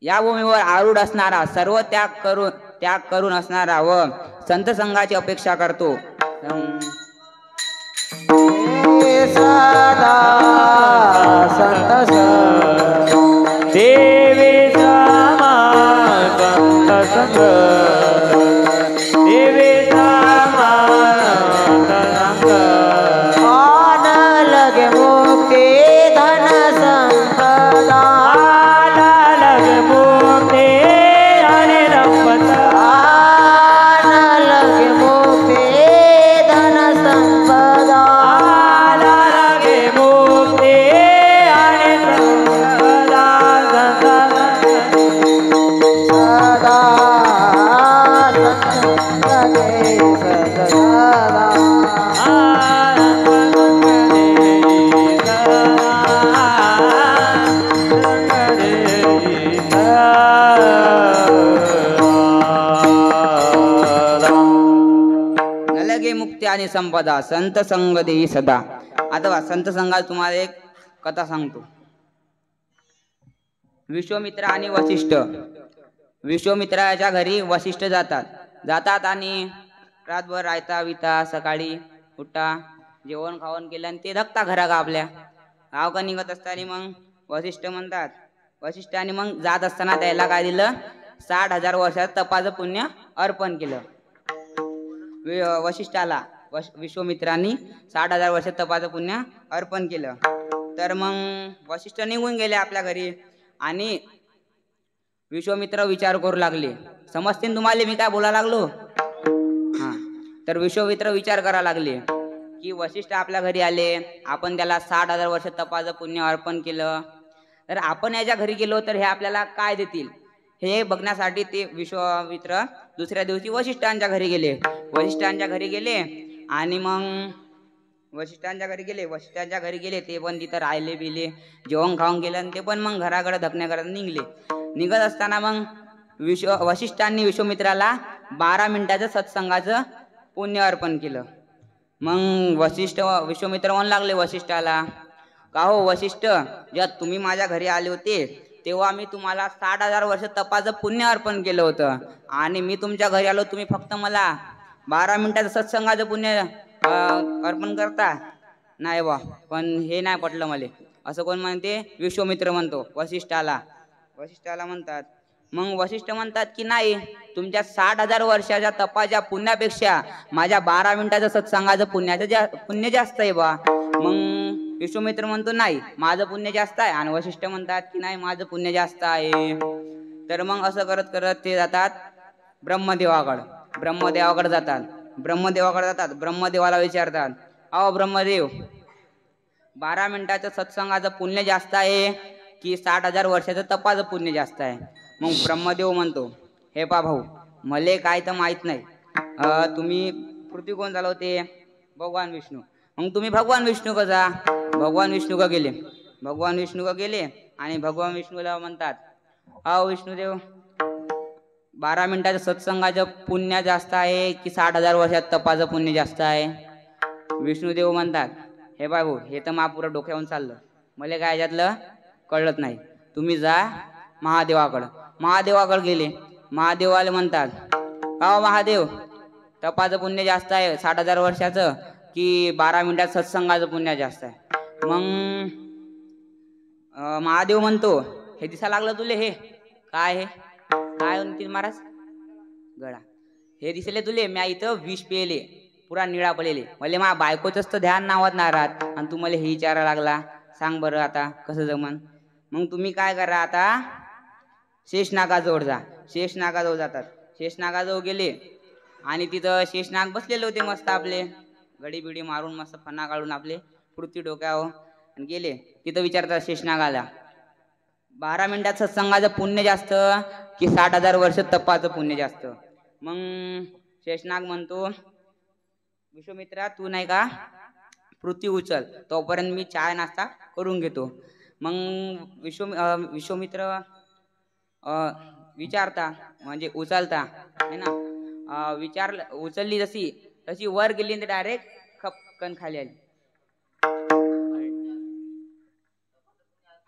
या भूमीवर आरूढ असणारा सर्व त्याग करून असणारा व संत संघाची अपेक्षा करतो. सदा संत देवी संत संग देवी लगे सदा नलगे मुक्ती आणि संपदा संत संग देई सदा. आता संत संघात तुम्हाला एक कथा सांगतो. विश्वामित्र आणि वशिष्ठ. विश्वामित्राच्या घरी वशिष्ठ जातात आणि रातभर रायता विता सकाळी उठा जेवण खावण केलं आणि ते धकता घरा का आपल्या गाव का निघत असताना मग वशिष्ठाने मग जात असताना त्याला काय दिलं 60,000 वर्षात तपाचं पुण्य अर्पण केलं. वशिष्ठाला विश्वामित्रांनी 60,000 वर्षात तपाचं पुण्य अर्पण केलं. तर मग वशिष्ठ निघून गेले आपल्या घरी आणि विश्वामित्र विचार करू लागले. समजते तुम्हाला मी काय बोला लागलो. हा तर विश्वामित्र विचार करा लागले की वशिष्ठ आपल्या घरी आले, आपण त्याला 60,000 वर्ष तपाचं पुण्य अर्पण केलं, तर आपण याच्या घरी गेलो तर हे आपल्याला काय देतील हे बघण्यासाठी ते विश्वामित्र दुसऱ्या दिवशी वशिष्ठांच्या घरी गेले आणि मग वशिष्ठांच्या घरी गेले ते पण तिथं राहिले बिले जेवण खाऊन गेले आणि ते पण मग घराकडे धकण्या करत निघत असताना मग वशिष्ठांनी विश्वामित्राला 12 मिनिटाचं सत्संगाचं पुण्य अर्पण केलं. मग विश्वामित्र म्हणू लागले वशिष्ठाला, का हो वशिष्ठ, जेव्हा तुम्ही माझ्या घरी आले होते तेव्हा मी तुम्हाला 60,000 वर्ष तपाचं पुण्य अर्पण केलं होतं आणि मी तुमच्या घरी आलो, तुम्ही फक्त मला 12 मिनिटाचं सत्संगाचं पुण्य अर्पण करता. नाही बा, पण हे नाही पटलं मला. असं कोण म्हणते? विश्वामित्र म्हणतो वशिष्ठाला म्हणतात. मग वशिष्ठ म्हणतात की नाही, तुमच्या 60,000 वर्षाच्या तपाच्या पुण्यापेक्षा माझ्या 12 मिनिटाचं सत्संगाचं पुण्य जास्त आहे बा. मग विश्वामित्र म्हणतो नाही, माझं पुण्य जास्त आहे आणि वशिष्ठ म्हणतात की नाही, माझं पुण्य जास्त आहे. तर मग असं करत करत ते जातात ब्रह्मदेवाकडे जातात. ब्रह्मदेवाला विचारतात, अहो ब्रह्मदेव, 12 मिनिटाचं सत्संगाचं पुण्य जास्त आहे की 60,000 वर्षाचं तपाचं पुण्य जास्त आहे? मग ब्रह्मदेव म्हणतो, हे पा भाऊ, मले काय तर माहित नाही. तुम्ही पृथ्वी कोण चालवते? भगवान विष्णू. मग तुम्ही भगवान विष्णू का जा. भगवान विष्णू का गेले आणि भगवान विष्णूला म्हणतात, अहो विष्णुदेव, 12 मिनिटाचं सत्संगाचं पुण्य जास्त आहे की 60,000 वर्षात तपाचं पुण्य जास्त आहे? विष्णुदेव म्हणतात, हे बाबू, हे तर महापुरं डोक्यावरून चाललं, मला काय याच्यातलं कळत नाही. तुम्ही जा महादेवाकडे गेले. महादेवाला म्हणतात, का महादेव, तपाचं पुण्य जास्त आहे 60,000 वर्षाचं की 12 मिनिटात सत्संगाचं पुण्य जास्त आहे? मग महादेव म्हणतो, हे दिसा लागलं तुले, हे काय म्हणतील महाराज गळा, हे दिसले तुले, मी इथं विष पेले, पुरा निळा पडलेले, मला माझ्या बायकोचंच तर ध्यान नावत नाही राहत आणि तू मला हे विचारा लागला, सांग बरं आता कसं जमन? मग तुम्ही काय करा, आता शेषनागाजवळ जातात. शेषनागाजवळ गेले आणि तिथं शेषनाग बसलेले होते मस्त, आपले गडी बिडी मारून मस्त फणा काढून आपले पृथ्वी डोक्यावर गेले. तिथं विचारतात शेषनागाला, 12 मिनिटात सत्संगाचं पुण्य जास्त की 60,000 वर्ष तपाचं पुण्य जास्त? मग शेषनाग म्हणतो, विश्वामित्रा, तू नाही का पृथ्वी उचल, तोपर्यंत मी चहा नाश्ता करून घेतो. मग विश्वामित्र विचारता म्हणजे उचलता है ना, उचलली तशी वर गेली तर डायरेक्ट खपकन खाली आली.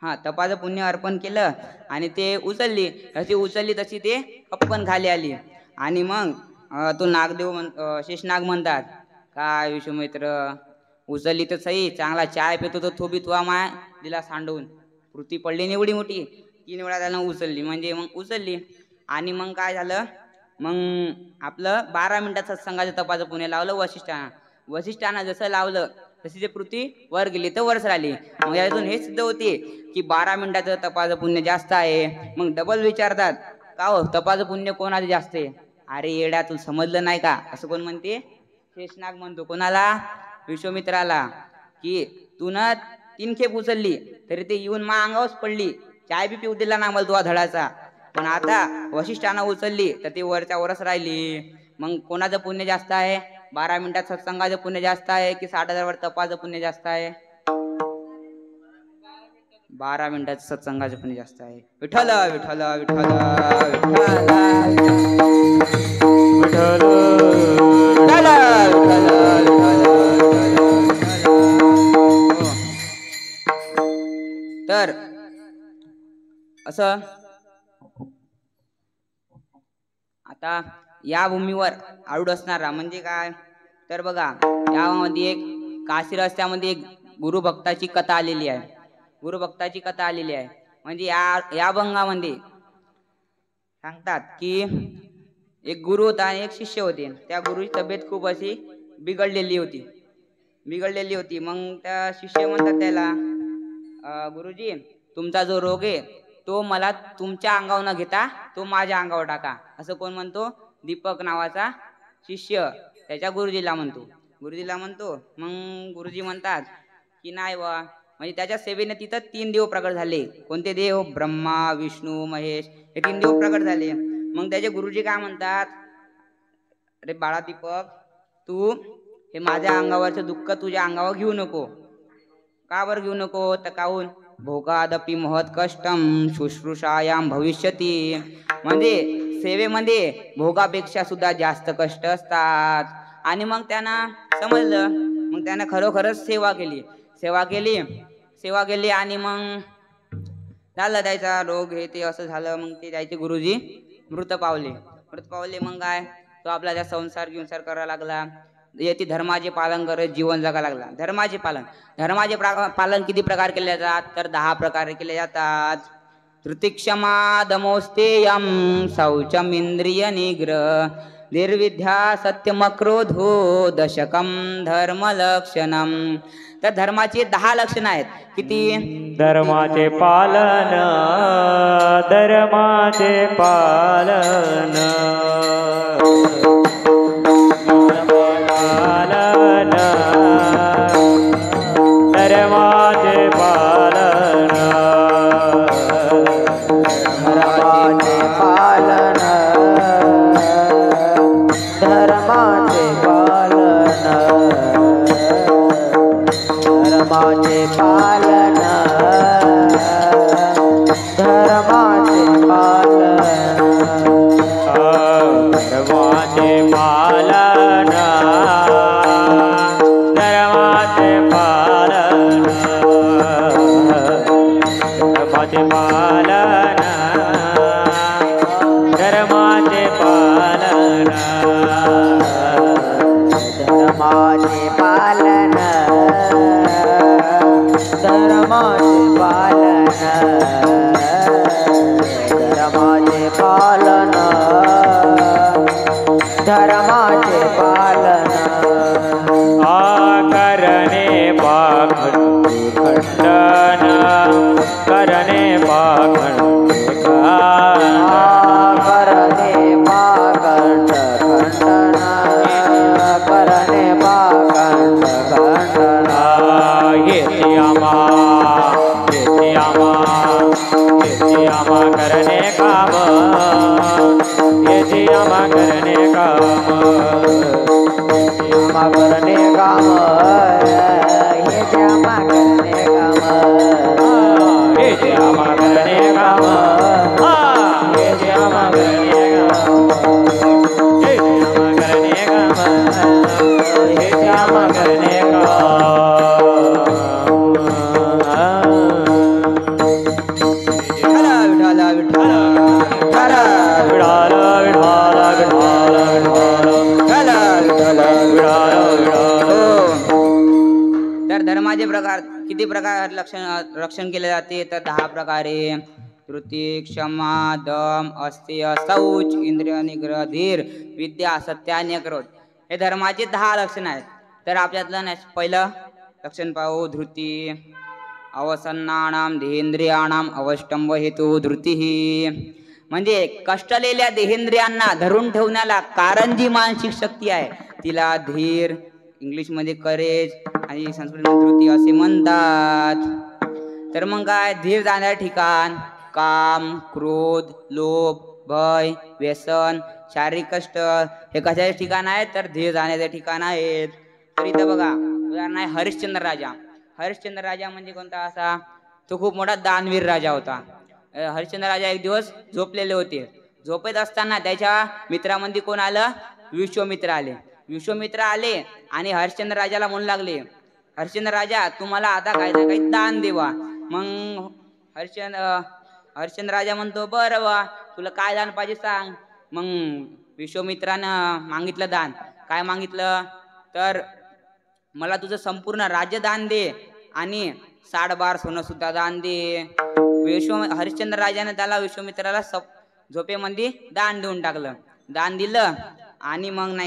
हा, तपाचं पुण्य अर्पण केलं आणि ते उचलली तशी ते खपकन खाली आली. आणि मग तो शेषनाग म्हणतात, काय विश्वामित्र, उचलली तर सही, चांगला चाय पितो तो थोबी तुवा माय दिला सांडवून, पृथ्वी पडली एवढी मोठी, 3 वेळा त्यानं उचलली. आणि मग काय झालं, मग आपलं 12 मिनिटात सत्संगाचं तपाचं पुण्य लावलं वशिष्ठानं जसं लावलं तशी ते पृथ्वी वर गेली तर वरच राहिली. मग यातून हे सिद्ध होते की 12 मिनिटाचं तपाचं पुण्य जास्त आहे. मग डबल विचारतात, का हो, तपाचं पुण्य कोणाचं जास्त आहे? अरे येड्या, तू समजलं नाही का? असं कोण म्हणते? शेषनाग म्हणतो कोणाला? विश्वामित्राला, की तू ना 3 खेप उचलली तरी ते येऊन मा अंगावच पडली, चाय बी पिऊ दिला ना मला तुझा धडाचा, पण आता वशिष्ठानं उचलली तर ती वरच्या वरच राहिली. मग कोणाचं पुण्य जास्त आहे? 12 मिनिटात सत्संगाचं पुण्य जास्त आहे की 60,000 वर तपाचं पुण्य जास्त आहे? 12 मिनिटात सत्संगाचं पुण्य जास्त आहे. विठ्ठल विठ्ठल विठ्ठल विठ्ठल तर असं आता या भूमीवर आरूढ असणारा म्हणजे काय तर बघा, यामध्ये एक काशी रस्त्यामध्ये एक गुरुभक्ताची कथा आलेली आहे. गुरुभक्ताची कथा आलेली आहे म्हणजे या भंगामध्ये सांगतात की एक गुरु होता आणि एक शिष्य होते. त्या गुरुची तब्येत खूप अशी बिघडलेली होती. मग त्या शिष्य म्हणतात त्याला, गुरुजी तुमचा जो रोग आहे तो मला तुमच्या अंगावर न घेता तो माझ्या अंगावर टाका. असं कोण म्हणतो? दीपक नावाचा शिष्य त्याच्या गुरुजीला म्हणतो. मग गुरुजी म्हणतात की नाही बा, म्हणजे त्याच्या सेवेने तिथं 3 देव प्रकट झाले. कोणते देव? ब्रह्मा, विष्णू, महेश हे 3 देव प्रकट झाले. मग त्याचे गुरुजी काय म्हणतात, अरे बाळा दीपक, तू हे माझ्या अंगावरचं दुःख तुझ्या अंगावर घेऊ नको. का बरं घेऊ नको? तर काहून? भोगादपि महत् कष्टम शुश्रूषायाम भविष्यती. म्हणजे सेवेमध्ये भोगापेक्षा सुद्धा जास्त कष्ट असतात. आणि मग त्यांना समजलं. मग त्यानं खरोखरच सेवा केली आणि मग झालं त्याचा रोग हे ते असं झालं. मग ते त्याचे गुरुजी मृत पावले. मग काय तो आपला त्या संसार करायला लागला. येथे धर्माचे पालन करत जीवन जगा लागला. धर्माचे पालन किती प्रकार केले जातात? तर 10 प्रकारे केले जातात. धृतिक्षमा दमोस्तेयम शौचम इंद्रिय निग्रह निर्विद्या सत्यमक्रोधो दशकम धर्मलक्षणम. तर धर्माचे 10 लक्षण आहेत. किती? धर्माचे पालन धर्माचे पालन रक्षण केले जाते. तर 10 प्रकारे: धृती, क्षमा, दम, अस्तेय, शौच, इंद्रिय निग्रह, धीर, विद्या, सत्य आणि क्रोध. हे धर्माचे 10 लक्षण आहेत. तर आपल्यातलं पहिलं लक्षण पाहू. धृती. अवसन्नानाम देहेंद्रियाणाम अवष्टंब हेतु धृती. म्हणजे कष्टलेल्या देहेंद्रियांना धरून ठेवण्याला कारण जी मानसिक शक्ती आहे तिला धीर, इंग्लिश मध्ये करेज आणि संस्कृत धृती असे म्हणतात. तर मग काय? धीर जाणारे ठिकाण काम, क्रोध, लोभ, भय, व्यसन, शारीरिक कष्ट हे कशाचे ठिकाण आहेत तर ध्येय जाण्याचे ठिकाण आहेत. तर इथं बघा उदाहरण आहे हरिश्चंद्र राजा. हरिश्चंद्र राजा म्हणजे कोणता असा, तो खूप मोठा दानवीर राजा होता. हरिश्चंद्र राजा एक दिवस झोपलेले होते. झोपेत असताना त्याच्या मित्रामध्ये कोण आलं, विश्वामित्र आले. विश्वामित्र आले आणि हरिश्चंद्र राजाला म्हणू लागले, हरिश्चंद्र राजा तुम्हाला आता काही ना काही दान देवा. मग हरिश्चंद्र राजा म्हणतो बरं वा तुला काय दान पाहिजे सांग. मग विश्वामित्रानं मागितलं दान. काय मागितलं तर मला तुझं संपूर्ण राज्य दान दे आणि 60 बार सोनं सुद्धा दान दे. हरिश्चंद्र राजाने त्याला विश्वामित्राला झोपेमध्ये दान देऊन टाकलं. दान दिलं आणि मग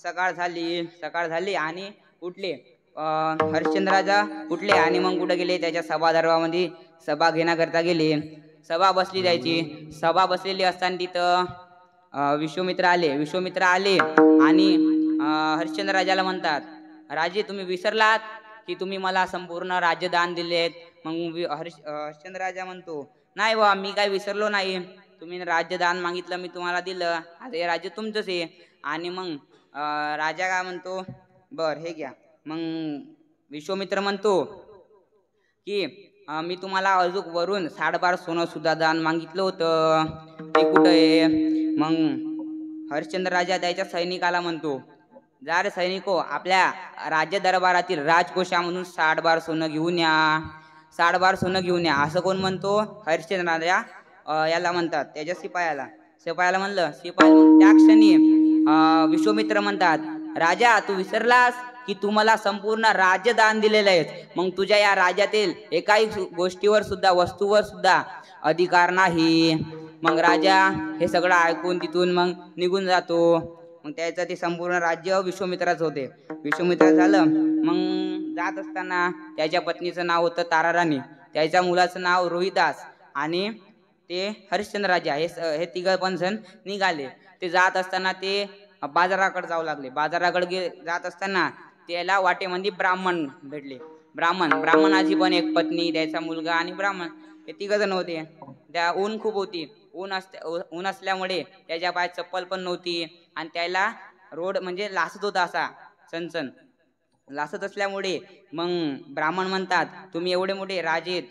सकाळ झाली आणि उठले. हरिश्चंद्र राजा उठले आणि मग कुठे गेले, त्याच्या सभादरबारामध्ये सभा घेण्याकरता गेले. सभा बसली जायची. सभा बसलेली असताना तिथं विश्वामित्र आले आणि हरिश्चंद्र राजाला म्हणतात, राजे तुम्ही विसरलात की तुम्ही मला संपूर्ण राज्य दान दिलेत. मग हरिश्चंद्र राजा म्हणतो नाही बा मी काय विसरलो नाही, तुम्ही राज्य दान मागितलं मी तुम्हाला दिलं, आता हे राज्य तुमचंच आहे. आणि मग राजा काय म्हणतो बर हे घ्या. मग विश्वामित्र म्हणतो की मी तुम्हाला अजून वरून 60 बार सोनं सुद्धा दान मागितलं होतं, ते कुठं आहे. मग हरिश्चंद्र राजा त्याच्या सैनिकाला म्हणतो जा रे सैनिको आपल्या राज्य दरबारातील राजकोषामधून 60 बार सोनं घेऊन या, 60 बार सोनं घेऊन या. असं कोण म्हणतो, हरिश्चंद्र राजा याला म्हणतात त्याच्या शिपायाला म्हणलं. त्या क्षणी विश्वामित्र म्हणतात राजा तू विसरलास की तू मला संपूर्ण राज्य दान दिलेलं आहे, मग तुझ्या या राज्यातील एकाही गोष्टीवर सुद्धा वस्तूवर सुद्धा अधिकार नाही. मग राजा हे सगळं ऐकून तिथून मग निघून जातो. मग त्याचं ते संपूर्ण राज्य विश्वामित्राचं होते. विश्वामित्र झालं. मग जात असताना त्याच्या पत्नीचं नाव होतं ताराराणी, त्याच्या मुलाचं नाव रोहिदास आणि ते हरिश्चंद्र राजा हे तिघं पण जण निघाले. ते जात असताना ते बाजाराकडे जाऊ लागले. बाजाराकडे जात असताना त्याला वाटेमध्ये ब्राह्मण भेटले. ब्राह्मणाची पण एक पत्नी, त्याचा मुलगा आणि ब्राह्मण हे तिघ जण होते. त्या ऊन खूप होती. ऊन असल्यामुळे त्याच्या पायात चप्पल पण नव्हती आणि त्याला रोड म्हणजे लासत होता, असा चणचण लासत असल्यामुळे मग ब्राह्मण म्हणतात तुम्ही एवढे मोठे राजे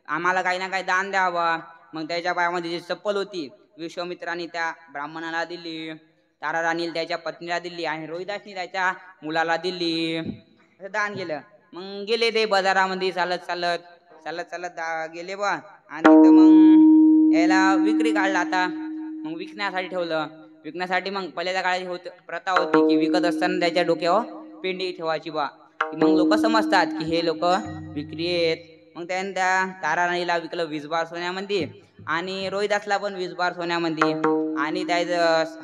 आम्हाला काही ना काही दान द्यावा. मग त्याच्या पायामध्ये जी चप्पल होती विश्वामित्राने त्या ब्राह्मणाला दिली, ताराराणीला त्याच्या पत्नीला दिली आणि रोहिदासने त्याच्या मुलाला दिली. असं दान केलं. मग गेले ते बाजारामध्ये चालत गेले बा. आणि तिथं मग याला विक्री काढला. आता मग विकण्यासाठी ठेवलं. विकण्यासाठी मग पहिल्याच्या काळात प्रथा होती की विकत असताना त्याच्या डोक्यावर पेंडी ठेवायची बा. मग लोक समजतात की हे लोक विक्री आहेत. मग त्याने त्या ताराराणीला विकलं 20 बार सोन्यामध्ये आणि रोहिदासला पण 20 बार सोन्यामध्ये. आणि त्या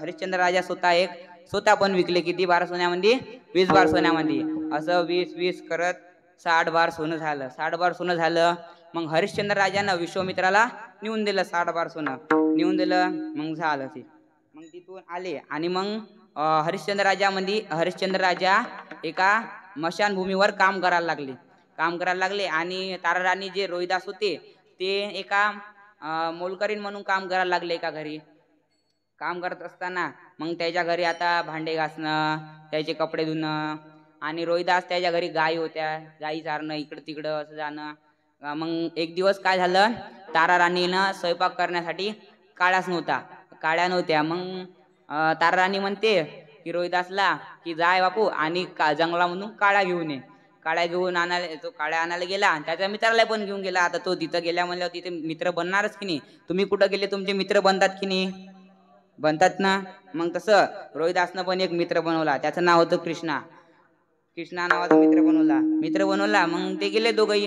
हरिश्चंद्र राजा स्वतः पण विकले किती बार सोन्यामध्ये, 20 बार सोन्यामध्ये. असं 20 करत 60 बार सोनं झालं. 60 बार सोनं झालं. मग हरिश्चंद्र राजानं विश्वामित्राला नेऊन दिलं 60 बार सोनं नेऊन दिलं. मग झालं ते. मग तिथून आले आणि मग हरिश्चंद्र राजा एका मशानभूमीवर काम करायला लागले आणि ताराराणी जे रोहिदास होते ते एका मोलकरीण म्हणून काम करायला लागले. एका घरी काम करत असताना मग त्याच्या घरी आता भांडे घासणं, त्याचे कपडे धुणं आणि रोहिदास त्याच्या घरी गायी होत्या, गायी चारणं, इकडं तिकडं असं जाणं. मग एक दिवस काय झालं, ताराराणीनं स्वयंपाक करण्यासाठी काळ्या नव्हत्या. मग ताराराणी म्हणते की रोहिदासला की जाय बापू आणि जंगलामधून काळ्या घेऊन ये. तो काळ्या आणायला गेला. त्याच्या मित्राला पण घेऊन गेला. आता तो तिथं गेल्या म्हणल्यावर तिथे मित्र बनणारच की नाही. तुम्ही कुठं गेले तुमचे मित्र बनतात की नाही, बनतात ना. मग तसं रोहिदासनं पण एक मित्र बनवला. त्याचं नाव होतं कृष्णा नावाचा मित्र बनवला. मग ते गेले दोघंही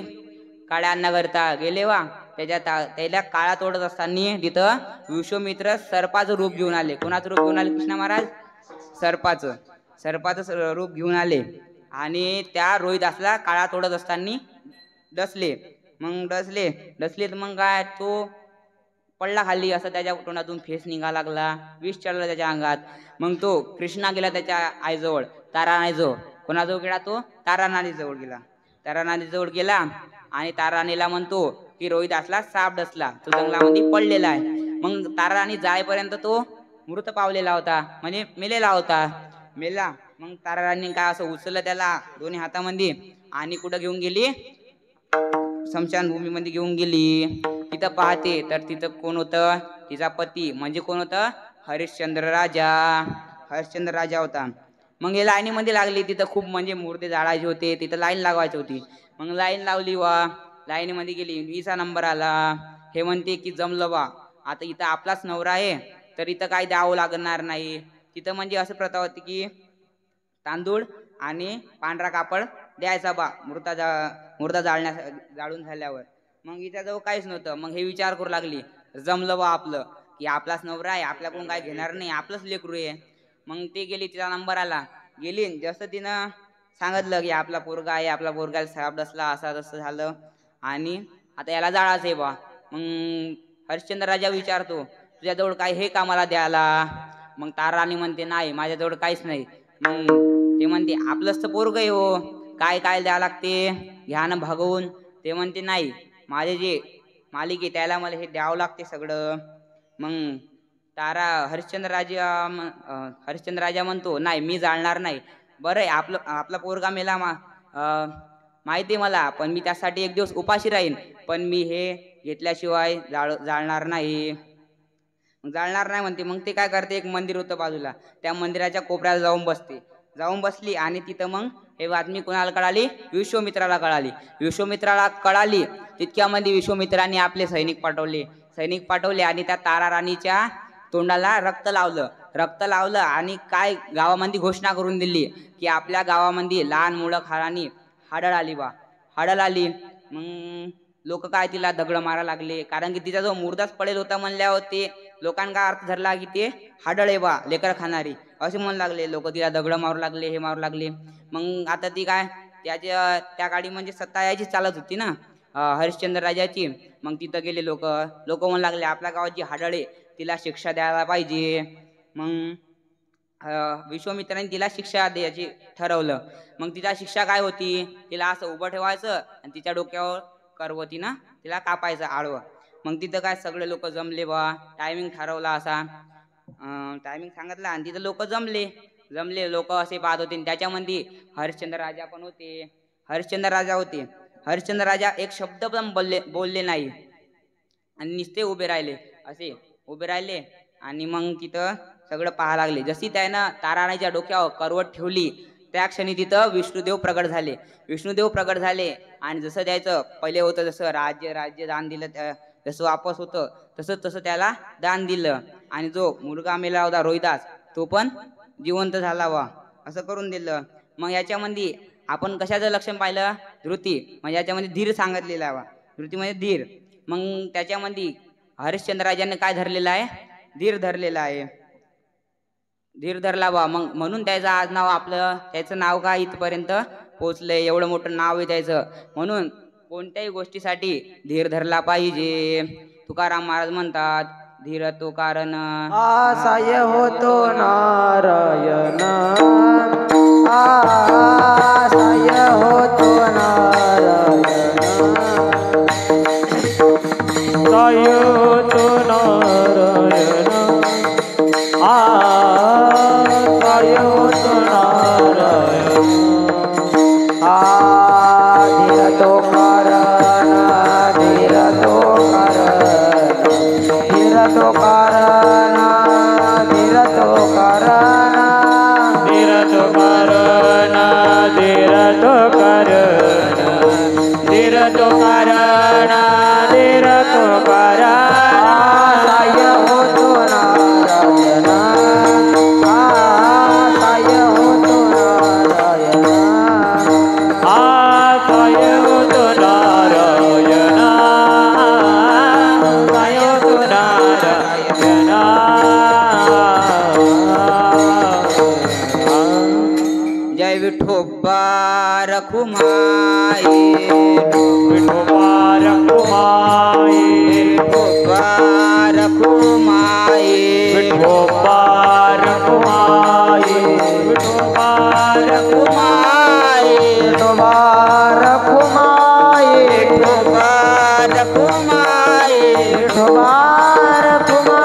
काळ्या अन्नाकरता गेले वा. त्याला काळा तोडत असताना तिथं विश्वामित्र सर्पाचं रूप घेऊन आले. कोणाचं रूप घेऊन आले कृष्णा महाराज? सर्पाचं रूप घेऊन आले आणि त्या रोहिदासला काळा तोडत असताना डसले. मग काय तो पडला खाली. असं त्याच्या तोंडातून फेस निघा लागला, विष चढला त्याच्या अंगात. मग तो कृष्णा गेला त्याच्या आईजवळ, ताराराणीजवळ. कोणाजवळ गेला तो? ताराराणीजवळ गेला आणि ताराराणीला म्हणतो की रोहिदासला साप डसला, तो जंगलामध्ये पडलेला आहे. मग ताराराणी जायपर्यंत तो मृत पावलेला होता, म्हणजे मेलेला होता. मेला मग ताराराणी काय असं उचललं त्याला दोन्ही हातामध्ये आणि कुठं घेऊन गेली, स्मशानभूमीमध्ये घेऊन गेली. तिथं पाहते तर तिथं कोण होतं, तिचा पती म्हणजे कोण होतं, हरिश्चंद्र राजा. हरिश्चंद्र राजा होता. मग हे लाईनीमध्ये लागली, तिथं खूप म्हणजे मुर्दे जाळायचे होते, तिथं लाईन लावायची होती. मग लाईन लावली वा लाईनीमध्ये गेली, 20 नंबर आला. हे म्हणते की जमलं बा, आता इथं आपलाच नवरा आहे तर इथं काय द्यावं लागणार नाही. तिथं म्हणजे असं प्रथा होती की तांदूळ आणि पांढरा कापड द्यायचा बा मुर्दा जाळून झाल्यावर. मग हिच्याजवळ काहीच नव्हतं. मग हे विचार करू लागली, जमलं बा आपलं, की आपलाच नवरा आहे, आपल्याकडून काय घेणार नाही, आपलंच लेकरू आहे. मग ते गेली, तिचा नंबर आला. गेली जसं तिनं सांगितलं की आपला पोरगा आहे, आपला पोरगा साप बसला, असं तसं झालं आणि आता याला जाळाच आहे बा. मग हरिश्चंद्र राजा विचारतो, तुझ्याजवळ काय हे कामाला द्यायला? मग ताराराणी म्हणते, नाही माझ्याजवळ काहीच नाही. मग ते म्हणते, आपलंच तर पोरग आहे हो, काय काय द्यावं लागते, घ्या ना भागवून. ते म्हणते, नाही माझे जे मालिक आहे त्याला मला हे द्यावं लागते सगळं. मग हरिश्चंद्र राजा म्हणतो, नाही मी जाळणार नाही. बरं आहे, आपला पोरगा मेला माहिती आहे मला, पण मी त्यासाठी एक दिवस उपाशी राहीन, पण मी हे घेतल्याशिवाय जाळणार नाही. जाळणार नाही म्हणते. मग ते काय करते, एक मंदिर होतं बाजूला, त्या मंदिराच्या कोपऱ्याला जाऊन बसली आणि तिथं मग हे बातमी कोणाला कळाली, विश्वामित्राला कळाली. तितक्यामध्ये विश्वामित्राने आपले सैनिक पाठवले आणि त्या ताराराणीच्या तोंडाला रक्त लावलं आणि काय गावामध्ये घोषणा करून दिली की आपल्या गावामध्ये लहान मुलं खारानी हाडळ आली. मग लोक काय तिला दगड मारा लागले, कारण की तिचा जो मुर्दाच पडेल होता म्हणल्यावर ते लोकांना अर्थ धरला की ते हाडळ आहे बा, लेकर खाणारी, असे म्हणू लागले. लोक तिला दगड मारू लागले. मग आता ती काय, त्या गाडी म्हणजे सत्ता याची चालत होती ना, हरिश्चंद्र राजाची. मग तिथं गेले लोक म्हणू लागले, आपल्या गावाची हाडळ आहे, तिला शिक्षा द्यायला पाहिजे. मग विश्वामित्राने तिला शिक्षा द्यायची ठरवलं. मग तिला शिक्षा काय होती, तिला असं उभं ठेवायचं आणि तिच्या डोक्यावर करवतीनं तिला कापायचं आडवं. मग तिथं काय सगळे लोक जमले बा, टायमिंग ठरवला असा, टायमिंग सांगितला आणि तिथं लोक जमले लोक असे पाहत होते. त्याच्यामध्ये हरिश्चंद्र राजा होते. हरिश्चंद्र राजा एक शब्द पण बोलले नाही आणि नुसते उभे राहिले आणि मग तिथं सगळं पाहा लागले. जशी त्यानं ताराराणीच्या डोक्यावर करवट ठेवली, त्या क्षणी तिथं विष्णुदेव प्रगट झाले आणि जसं द्यायचं पहिले होतं, जसं राज्य दान दिलं, जसं वापस होतं तसं त्याला दान दिलं. आणि जो मुलगा मेला होता रोहिदास, तो पण जिवंत झाला वा, असं करून दिलं. मग याच्यामध्ये आपण कशाचं लक्षण पाहिलं, धृती, म्हणजे याच्यामध्ये धीर सांगितलेला आहे वा, धृती म्हणजे धीर. मग त्याच्यामध्ये हरिश्चंद्र राजाने काय धरलेला आहे, धीर धरलेला आहे, धीर धरला बा. मग म्हणून त्याचं आज नाव त्याचं नाव काय इथपर्यंत पोहोचलंय, एवढं मोठं नाव आहे त्याचं. म्हणून कोणत्याही गोष्टीसाठी धीर धरला पाहिजे. तुकाराम महाराज म्हणतात, धीर तो कारण आसाय होतो नारायण, आसाय होतो नारायण, साय होतो नारायण, साय होतो नारायण, धीर तो कारण, धीर तो कारण, धीर तो कारण, धीर तो कारण, धीर तो कारण, धीर तो कारण, धीर तो कारण, धीर तो कारण, साय होतो नारायण, साय होतो नारायण, साय होतो नारायण, साय होतो नारायण. जय विठोबा रखुमाई, विठोबा रखुमाई, विठोबा रखुमाई, विठोबा रखुमाई, विठोबा रखुमाई, विठोबा रखुमाई, विठोबा रखुमाई, विठोबा रखुमाई.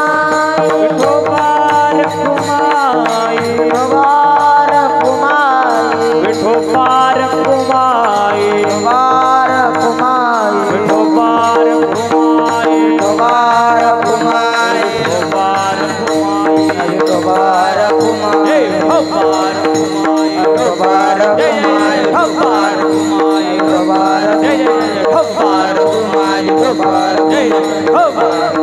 भगवान कुमाई भगवान जय जय कुमाई भगवान कुमाई भगवान जय जय भगवान कुमाई भगवान जय जय भगवान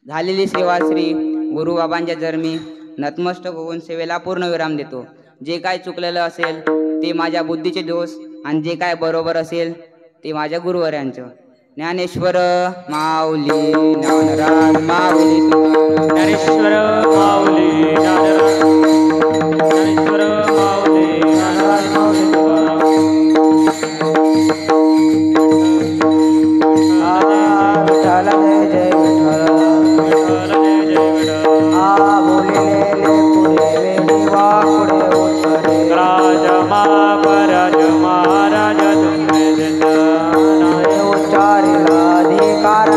झालेली सेवा श्री गुरुबाबांच्या चरणी नतमस्तक होऊन सेवेला पूर्ण विराम देतो. जे काय चुकलेलं असेल ते माझ्या बुद्धीचे दोष आणि जे काय बरोबर असेल ते माझ्या गुरुवर्यांचं. ज्ञानेश्वर माऊली ज्ञानराज माऊली ज्ञानेश्वर माऊली ज्ञानराज ज्ञानेश्वर माऊली ज्ञानराज माऊली विठ्ठल जय जय विठ्ठल बोलिलेले पुढे वेणी वाकुडे उत्तरे राज महाराज महाराज तुम्ही उच्चारिला अधिकार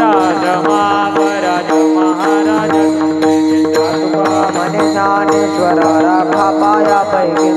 राज महाराज महाराज तुका म्हणे ज्ञानेश्वरा राखा पाया पैकी